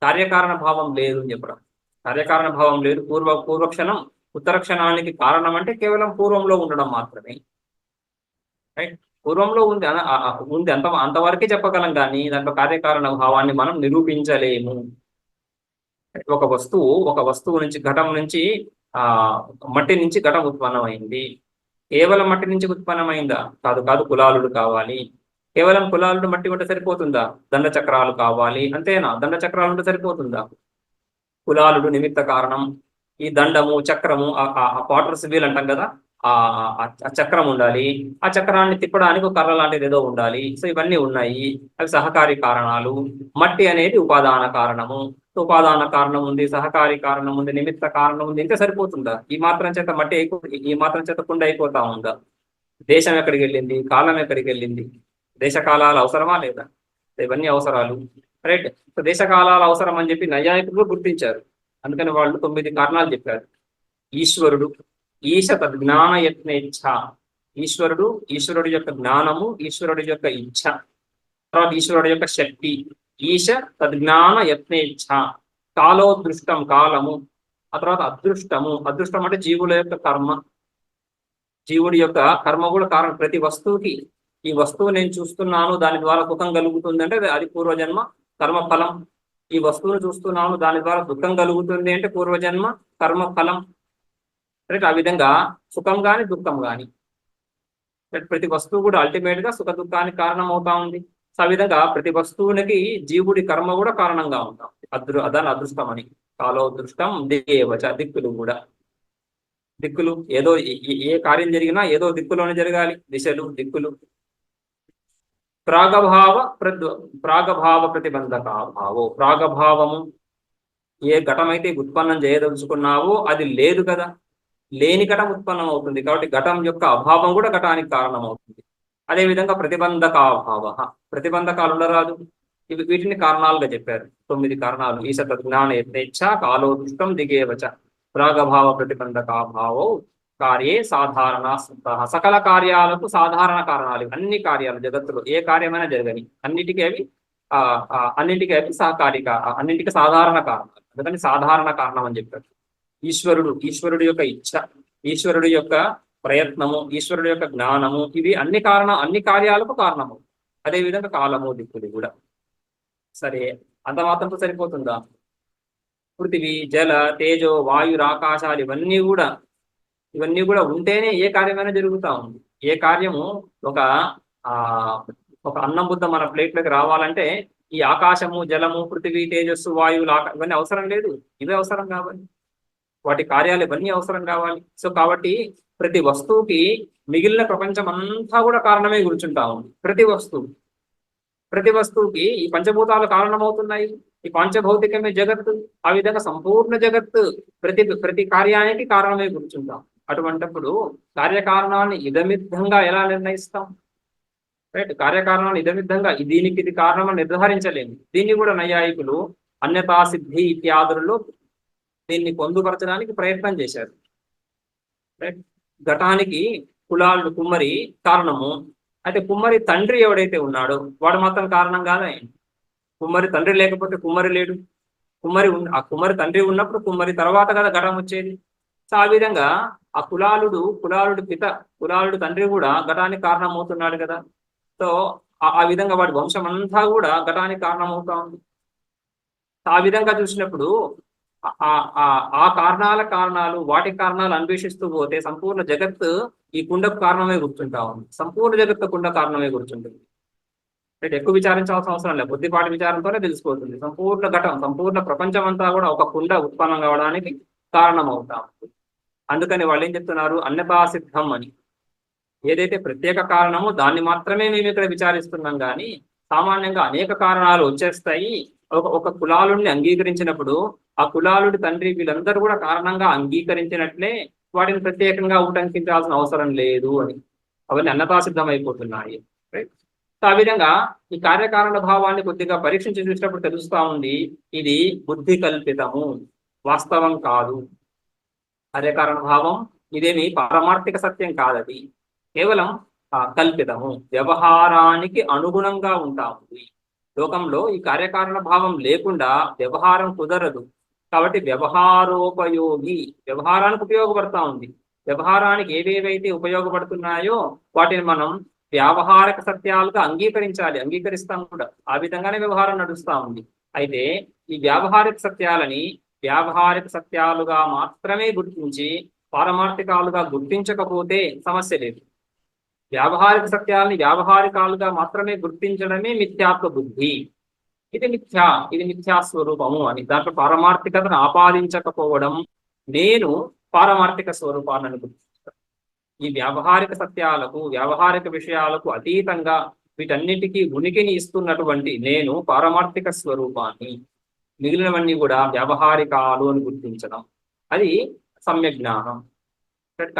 కార్యకారణ భావం లేదు అని చెప్పడం. కార్యకారణ భావం లేదు. పూర్వక్షణం ఉత్తర క్షణానికి కారణం అంటే కేవలం పూర్వంలో ఉండడం మాత్రమే. రైట్. పూర్వంలో ఉంది అంతవరకే చెప్పగలం, కానీ దాంట్లో కార్యకారణ భావాన్ని మనం నిరూపించలేము. ఒక వస్తువు నుంచి, ఘటం నుంచి, మట్టి నుంచి ఘటం ఉత్పన్నమైంది. కేవలం మట్టి నుంచి ఉత్పన్నమైందా? కాదు. కులాలుడు కావాలి. కేవలం కులాలుడు మట్టి ఉంటే సరిపోతుందా? దండ చక్రాలు కావాలి. అంతేనా? దండ చక్రాలు ఉంటే సరిపోతుందా? కులాలుడు నిమిత్త కారణం. ఈ దండము, చక్రము, ఆ పాటర్స్ వీల్ అంటాం కదా, ఆ చక్రం ఉండాలి. ఆ చక్రాన్ని తిప్పడానికి ఒక కర్ర లాంటిది ఏదో ఉండాలి. సో ఇవన్నీ ఉన్నాయి. అవి సహకారి కారణాలు. మట్టి అనేది ఉపాదాన కారణము. ఉపాదాన కారణం ఉంది, సహకారి కారణం ఉంది, నిమిత్త కారణం ఉంది. ఇంకా సరిపోతుందా? ఈ మాత్రం చేత మట్టి ఈ మాత్రం చేత కుండ అయిపోతా ఉందా? దేశం ఎక్కడికి వెళ్ళింది? కాలం ఎక్కడికి వెళ్ళింది? దేశకాలాలు అవసరమా లేదా? ఇవన్నీ అవసరాలు. రైట్. సో దేశకాలాలు అవసరం అని చెప్పి నైయాయికులు గుర్తించారు. అందుకని వాళ్ళు 9 కారణాలు చెప్పారు. ఈశ్వరుడు, ఈశ తద్జ్ఞాన యత్నేచ్ఛ. ఈశ్వరుడు యొక్క జ్ఞానము, ఈశ్వరుడి యొక్క ఇచ్ఛ, తర్వాత ఈశ్వరుడు యొక్క శక్తి. ఈశ తద్జ్ఞాన యత్నేచ్ఛ. కాలోదృష్టం, కాలము. ఆ తర్వాత అదృష్టం అంటే జీవుల యొక్క కర్మ. జీవుడి యొక్క కర్మ కూడా కారణం. ప్రతి వస్తువుకి, ఈ వస్తువు నేను చూస్తున్నాను, దాని ద్వారా సుఖం కలుగుతుంది అంటే అది పూర్వజన్మ కర్మఫలం. ఈ వస్తువును చూస్తున్నాను, దాని ద్వారా దుఃఖం కలుగుతుంది అంటే పూర్వజన్మ కర్మఫలం. రైట్. ఆ విధంగా సుఖం కానీ, దుఃఖం కానీ, ప్రతి వస్తువు కూడా అల్టిమేట్ గా సుఖ దుఃఖానికి కారణం అవుతా ఉంది. సో ఆ విధంగా ప్రతి వస్తువునికి జీవుడి కర్మ కూడా కారణంగా ఉంటాం. అదాన్ని అదృష్టం అని. కాలోదృష్టం దేవచ. దిక్కులు ఏదో ఏ కార్యం జరిగినా ఏదో దిక్కులోనే జరగాలి. దిశలు, దిక్కులు. ప్రాగభావ ప్రతిబంధక భావో. ప్రాగభావము, ఏ ఘటమైతే ఉత్పన్నం చేయదలుచుకున్నావో అది లేదు కదా, లేని ఘటం ఉత్పన్నం అవుతుంది. కాబట్టి ఘటం యొక్క అభావం కూడా ఘటానికి కారణం అవుతుంది. అదేవిధంగా ప్రతిబంధకాభావ, ప్రతిబంధకాలు ఉండరాదు. వీటిని కారణాలుగా చెప్పారు. 9 కారణాలు. ఈశ తజ్ఞాన యత్నేచ్ఛ, కాలోదృష్టం దిగేవచ, ప్రాగభావ ప్రతిబంధకాభావో కార్యే సాధారణ. సకల కార్యాలకు సాధారణ కారణాలు. అన్ని కార్యాలు జగత్తులో ఏ కార్యమైనా జరగని అన్నిటికీ అవి అన్నింటికి అయితే సహకారిక, అన్నింటికి సాధారణ కారణం. అందుకని సాధారణ కారణం అని చెప్పారు. ఈశ్వరుడు యొక్క ఇచ్ఛ, ఈశ్వరుడు యొక్క ప్రయత్నము, ఈశ్వరుడు యొక్క జ్ఞానము, ఇవి అన్ని కార్యాలకు కారణము. అదేవిధంగా కాలము, దిక్కులు కూడా. సరే, అంత మాత్రంతో సరిపోతుందా? పృథివీ, జల, తేజో, వాయురాకాశాలు ఇవన్నీ కూడా ఉంటేనే ఏ కార్యమైనా జరుగుతూ ఉంది. ఏ కార్యము ఒక అన్నం బుద్ధ మన ప్లేట్లోకి రావాలంటే ఈ ఆకాశము, జలము, పృథివీ, తేజస్సు, వాయువులు, ఇవన్నీ అవసరం లేదు. ఇవే అవసరం కావాలి. వాటి కార్యాలు ఇవన్నీ అవసరం కావాలి. సో కాబట్టి ప్రతి వస్తువుకి మిగిలిన ప్రపంచం అంతా కూడా కారణమే కూర్చుంటా ఉంది. ప్రతి వస్తువుకి ఈ పంచభూతాలు కారణమవుతున్నాయి. ఈ పంచభౌతికమే జగత్తు. ఆ విధంగా సంపూర్ణ జగత్తు ప్రతి కార్యానికి కారణమే కూర్చుంటాం. అటువంటిప్పుడు కార్యకారణాన్ని ఇదమిద్ధంగా ఎలా నిర్ణయిస్తాం? రైట్, కార్యకారణాన్ని ఇదమిద్ధంగా దీనికి ఇది కారణం అని నిర్ధారించలేము. దీన్ని కూడా నైయాయికులు అన్యతా సిద్ధి ఇత్యాదులలో దీన్ని పొందుపరచడానికి ప్రయత్నం చేశారు. రైట్, ఘటానికి కుమ్మరి కారణము. అయితే కుమ్మరి తండ్రి ఎవడైతే ఉన్నాడో వాడు మాత్రం కారణం కాదా? కుమ్మరి తండ్రి లేకపోతే కుమ్మరి లేడు. కుమ్మరి తండ్రి ఉన్నప్పుడు కుమ్మరి తర్వాత కదా ఘటం వచ్చేది. సో ఆ విధంగా ఆ కులాలుడు తండ్రి కూడా ఘటానికి కారణమవుతున్నాడు కదా. సో ఆ విధంగా వాడి వంశం అంతా కూడా ఘటానికి కారణమవుతా ఉంది. ఆ విధంగా చూసినప్పుడు ఆ కారణాలు వాటి కారణాలు అన్వేషిస్తూ పోతే సంపూర్ణ జగత్తు ఈ కుండకు కారణమే గుర్తుంటా ఉంది. సంపూర్ణ జగత్తు కుండ కారణమే గుర్తుంటుంది. ఎక్కువ విచారించాల్సిన అవసరం లేదు. బుద్ధిపాటి విచారంతోనే తెలిసిపోతుంది. సంపూర్ణ ఘటం, సంపూర్ణ ప్రపంచం అంతా కూడా ఒక కుండ ఉత్పన్నం కావడానికి కారణం అవుతా ఉంది. అందుకని వాళ్ళు ఏం చెప్తున్నారు? అన్యతా సిద్ధం అని. ఏదైతే ప్రత్యేక కారణమో దాన్ని మాత్రమే మేము ఇక్కడ విచారిస్తున్నాం, కానీ సామాన్యంగా అనేక కారణాలు వచ్చేస్తాయి. ఒక కులాలుడిని అంగీకరించినప్పుడు ఆ కులాలుడి తండ్రి వీళ్ళందరూ కూడా కారణంగా అంగీకరించినట్లే వాటిని ప్రత్యేకంగా ఉటంకించాల్సిన అవసరం లేదు అని. అవన్నీ అన్నతా సిద్ధం అయిపోతున్నాయి. రైట్, ఆ విధంగా ఈ కార్యకారణ భావాన్ని కొద్దిగా పరీక్షించి చూసినప్పుడు తెలుస్తా ఉంది ఇది బుద్ధి కల్పితము, వాస్తవం కాదు. కార్యకారణ భావం ఇదేమి పారమార్థిక సత్యం కాదది, కేవలం కల్పితము, వ్యవహారానికి అనుగుణంగా ఉంటా ఉంది. లోకంలో ఈ కార్యకారణ భావం లేకుండా వ్యవహారం కుదరదు. కాబట్టి వ్యవహారోపయోగి, వ్యవహారానికి ఉపయోగపడతా ఉంది. వ్యవహారానికి ఏవేవైతే ఉపయోగపడుతున్నాయో వాటిని మనం వ్యావహారిక సత్యాలుగా అంగీకరిస్తాం కూడా. ఆ విధంగానే వ్యవహారం నడుస్తూ ఉంది. అయితే ఈ వ్యావహారిక సత్యాలుగా మాత్రమే గుర్తించి పారమార్థికాలుగా గుర్తించకపోతే సమస్య లేదు. వ్యావహారిక సత్యాలని వ్యావహారికాలుగా మాత్రమే గుర్తించడమే మిథ్యాత్వ బుద్ధి. ఇది మిథ్యాస్వరూపము అని. దాంట్లో పారమార్థికతను ఆపాదించకపోవడం నేను పారమార్థిక స్వరూపాన్ని గుర్తిస్తాను. ఈ వ్యావహారిక సత్యాలకు, వ్యావహారిక విషయాలకు అతీతంగా వీటన్నిటికీ ఉనికిని ఇస్తున్నటువంటి నేను పారమార్థిక స్వరూపాన్ని, మిగిలినవన్నీ కూడా వ్యావహారికాలు అని గుర్తించడం, అది సమ్యక్ జ్ఞానం.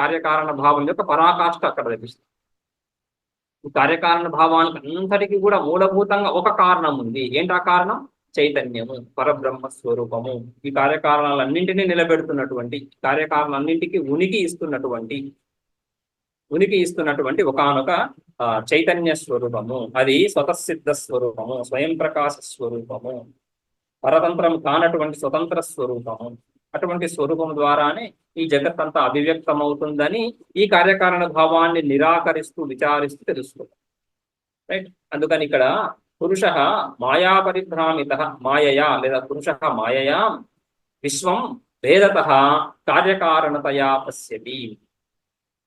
కార్యకారణ భావం యొక్క పరాకాష్ఠ అక్కడ లభిస్తుంది. ఈ కార్యకారణ భావానికి అంతటికీ కూడా మూలభూతంగా ఒక కారణం ఉంది. ఏంటా కారణం? చైతన్యము, పరబ్రహ్మ స్వరూపము. ఈ కార్యకారణాలన్నింటినీ నిలబెడుతున్నటువంటి, కార్యకారణాలన్నింటికి ఉనికి ఇస్తున్నటువంటి ఒకానొక చైతన్య స్వరూపము. అది స్వతసిద్ధ స్వరూపము, స్వయం ప్రకాశ స్వరూపము, పరతంత్రం కానటువంటి స్వతంత్ర స్వరూపము. అటువంటి స్వరూపం ద్వారానే ఈ జగత్తంతా అభివ్యక్తమవుతుందని ఈ కార్యకారణ భావాన్ని నిరాకరిస్తూ విచారిస్తూ తెలుసుకోవాలి. రైట్, అందుకని ఇక్కడ పురుష మాయా పరిభ్రామిత, మాయయా లేదా పురుష మాయయా విశ్వం భేదత కార్యకారణతయా పశ్యతి.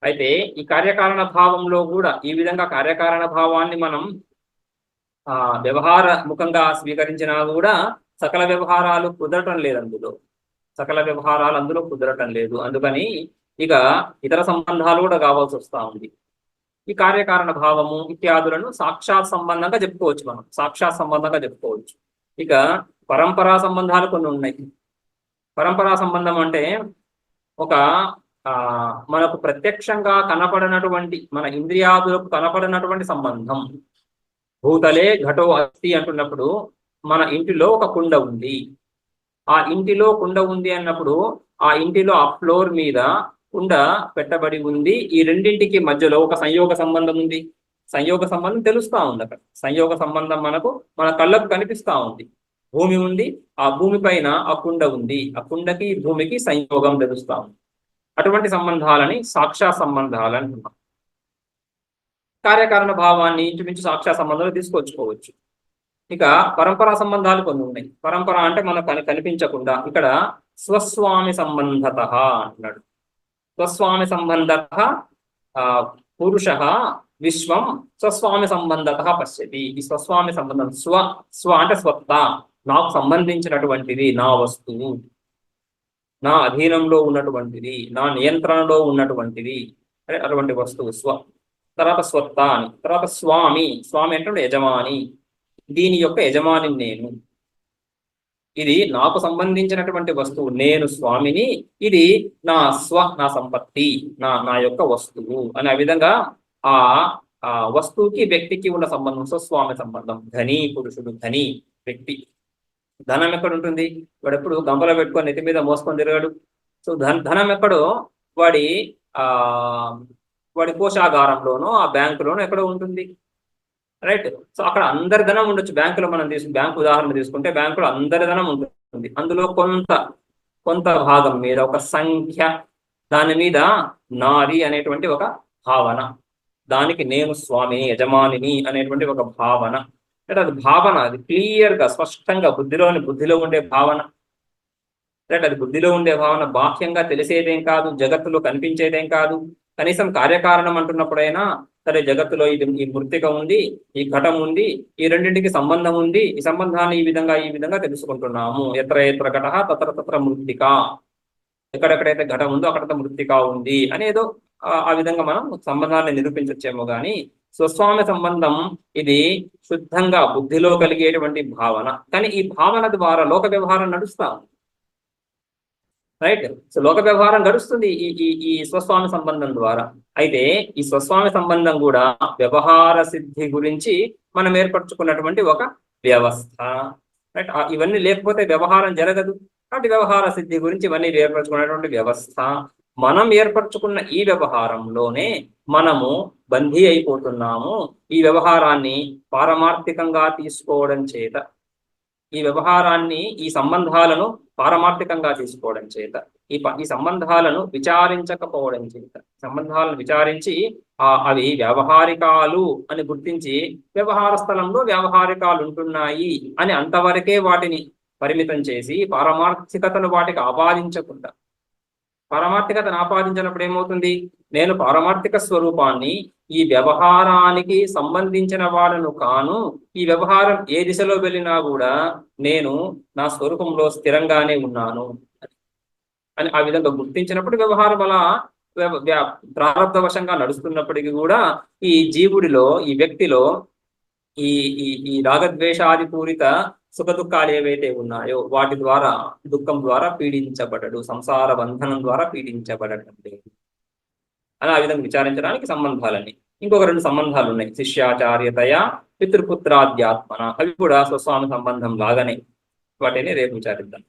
అయితే ఈ కార్యకారణ భావంలో కూడా ఈ విధంగా కార్యకారణ భావాన్ని మనం వ్యవహార ముఖంగా స్వీకరించినా కూడా సకల వ్యవహారాలు కుదరటం లేదు. అందులో కుదరటం లేదు. అందుకని ఇక ఇతర సంబంధాలు కూడా కావాల్సి వస్తూ ఉంది. ఈ కార్యకారణ భావము ఇత్యాదులను సాక్షాత్ సంబంధంగా చెప్పుకోవచ్చు. ఇక పరంపరా సంబంధాలు కొన్ని ఉన్నాయి. పరంపరా సంబంధం అంటే ఒక మనకు ప్రత్యక్షంగా కనపడినటువంటి, మన ఇంద్రియాదులకు కనపడినటువంటి సంబంధం. భూతలే ఘటో అస్తి అంటున్నప్పుడు మన ఇంటిలో ఒక కుండ ఉంది. ఆ ఇంటిలో కుండ ఉంది అన్నప్పుడు ఆ ఇంటిలో ఆ ఫ్లోర్ మీద కుండ పెట్టబడి ఉంది. ఈ రెండింటికి మధ్యలో ఒక సంయోగ సంబంధం ఉంది. సంయోగ సంబంధం తెలుస్తా ఉంది. అక్కడ సంయోగ సంబంధం మనకు మన కళ్ళకు కనిపిస్తా ఉంది. భూమి ఉంది, ఆ భూమి పైన ఆ కుండ ఉంది, ఆ కుండకి భూమికి సంయోగం తెలుస్తా ఉంది. అటువంటి సంబంధాలని సాక్షా సంబంధాలు అంటున్నాం. కార్యకారణ భావాన్ని ఇంచుమించు సాక్షా సంబంధాలు తీసుకొచ్చుకోవచ్చు. ఇక పరంపరా సంబంధాలు కొన్ని ఉన్నాయి. పరంపర అంటే మనకు కనిపించకుండా, ఇక్కడ స్వస్వామి సంబంధత అంటున్నాడు. స్వస్వామి సంబంధత పురుష విశ్వం స్వస్వామి సంబంధత పశ్యతి. ఈ స్వస్వామి సంబంధం, స్వ అంటే స్వత్త, నాకు సంబంధించినటువంటిది, నా వస్తువు, నా అధీనంలో ఉన్నటువంటిది, నా నియంత్రణలో ఉన్నటువంటిది అటువంటి వస్తువు స్వ. తర్వాత స్వత్త అని, తర్వాత స్వామి. స్వామి అంటే యజమాని, దీని యొక్క యజమాని నేను. ఇది నాకు సంబంధించినటువంటి వస్తువు, నేను స్వామిని, ఇది నా నా సంపత్తి, నా యొక్క వస్తువు అని. ఆ విధంగా ఆ వస్తువుకి వ్యక్తికి ఉన్న సంబంధం స్వస్వామి సంబంధం. ధని పురుషుడు, ధని వ్యక్తి. ధనం ఎక్కడ ఉంటుంది? వాడు ఎప్పుడు గంపలో పెట్టుకొని నెత్తి మీద మోసుకొని తిరగాడు. సో ధనం ఎక్కడో వాడి కోశాగారంలోనో ఆ బ్యాంకులోనో ఎక్కడో ఉంటుంది, రైట్? సో అక్కడ అందరి ధనం ఉండొచ్చు. బ్యాంకులో మనం బ్యాంకు ఉదాహరణ తీసుకుంటే బ్యాంకులో అందరి ధనం ఉంటుంది. అందులో కొంత భాగం మీద ఒక సంఖ్య, దాని మీద నాది అనేటువంటి ఒక భావన, దానికి నేను స్వామిని, యజమానిని అనేటువంటి ఒక భావన. అంటే అది భావన, అది క్లియర్గా స్పష్టంగా బుద్ధిలో ఉండే భావన, రైట్? అది బుద్ధిలో ఉండే భావన, బాహ్యంగా తెలిసేదేం కాదు, జగత్తులో కనిపించేదేం కాదు. కనీసం కార్యకారణం అంటున్నప్పుడైనా సరే, జగత్తులో ఈ మృత్తిక ఉంది, ఈ ఘటం ఉంది, ఈ రెండింటికి సంబంధం ఉంది, ఈ సంబంధాన్ని ఈ విధంగా తెలుసుకుంటున్నాము. ఎత్ర ఎత్ర ఘట తత్ర మృత్తిక, ఎక్కడెక్కడైతే ఘటం ఉందో అక్కడ మృత్తిక ఉంది అనేదో ఆ విధంగా మనం సంబంధాన్ని నిరూపించచ్చేమో. కానీ స్వస్వామి సంబంధం ఇది శుద్ధంగా బుద్ధిలో కలిగేటువంటి భావన. కానీ ఈ భావన ద్వారా లోక వ్యవహారం నడుస్తాం, రైట్? సో లోక వ్యవహారం గడుస్తుంది ఈ స్వస్వామి సంబంధం ద్వారా. అయితే ఈ స్వస్వామి సంబంధం కూడా వ్యవహార సిద్ధి గురించి మనం ఏర్పరచుకున్నటువంటి ఒక వ్యవస్థ, రైట్? ఇవన్నీ లేకపోతే వ్యవహారం జరగదు. కాబట్టి వ్యవహార సిద్ధి గురించి ఇవన్నీ ఏర్పరచుకున్నటువంటి వ్యవస్థ. మనం ఏర్పరచుకున్న ఈ వ్యవహారంలోనే మనము బందీ అయిపోతున్నాము. ఈ వ్యవహారాన్ని పారమార్థికంగా తీసుకోవడం చేత, ఈ వ్యవహారాన్ని, ఈ సంబంధాలను పారమార్థికంగా తీసుకోవడం చేత, ఈ సంబంధాలను విచారించకపోవడం చేత, సంబంధాలను విచారించి అవి వ్యవహారికాలు అని గుర్తించి వ్యవహార స్థలంలో వ్యవహారికాలు ఉంటున్నాయి అని అంతవరకే వాటిని పరిమితం చేసి పారమార్థికతను వాటికి ఆపాదించకుండా, పారమార్థికతను ఆపాదించినప్పుడు ఏమవుతుంది? నేను పారమార్థిక స్వరూపాన్ని ఈ వ్యవహారానికి సంబంధించిన వాళ్ళను కాను, ఈ వ్యవహారం ఏ దిశలో వెళ్ళినా కూడా నేను నా స్వరూపంలో స్థిరంగానే ఉన్నాను అని ఆ విధంగా గుర్తించినప్పుడు వ్యవహారం అలా ప్రారంభవశంగా నడుస్తున్నప్పటికీ కూడా ఈ జీవుడిలో, ఈ వ్యక్తిలో ఈ ఈ రాగద్వేషాది పూరిత సుఖ దుఃఖాలు ఏవైతే ఉన్నాయో వాటి ద్వారా, దుఃఖం ద్వారా పీడించబడడు, సంసార బంధనం ద్వారా పీడించబడటం లేదు అని ఆ విధంగా విచారించడానికి సంబంధాలని. ఇంకొక 2 సంబంధాలు ఉన్నాయి, శిష్యాచార్యతయ, పితృపుత్రాధ్యాత్మన. అవి కూడా స్వస్వామి సంబంధం లాగానే. వాటిని రేపు విచారిద్దాం.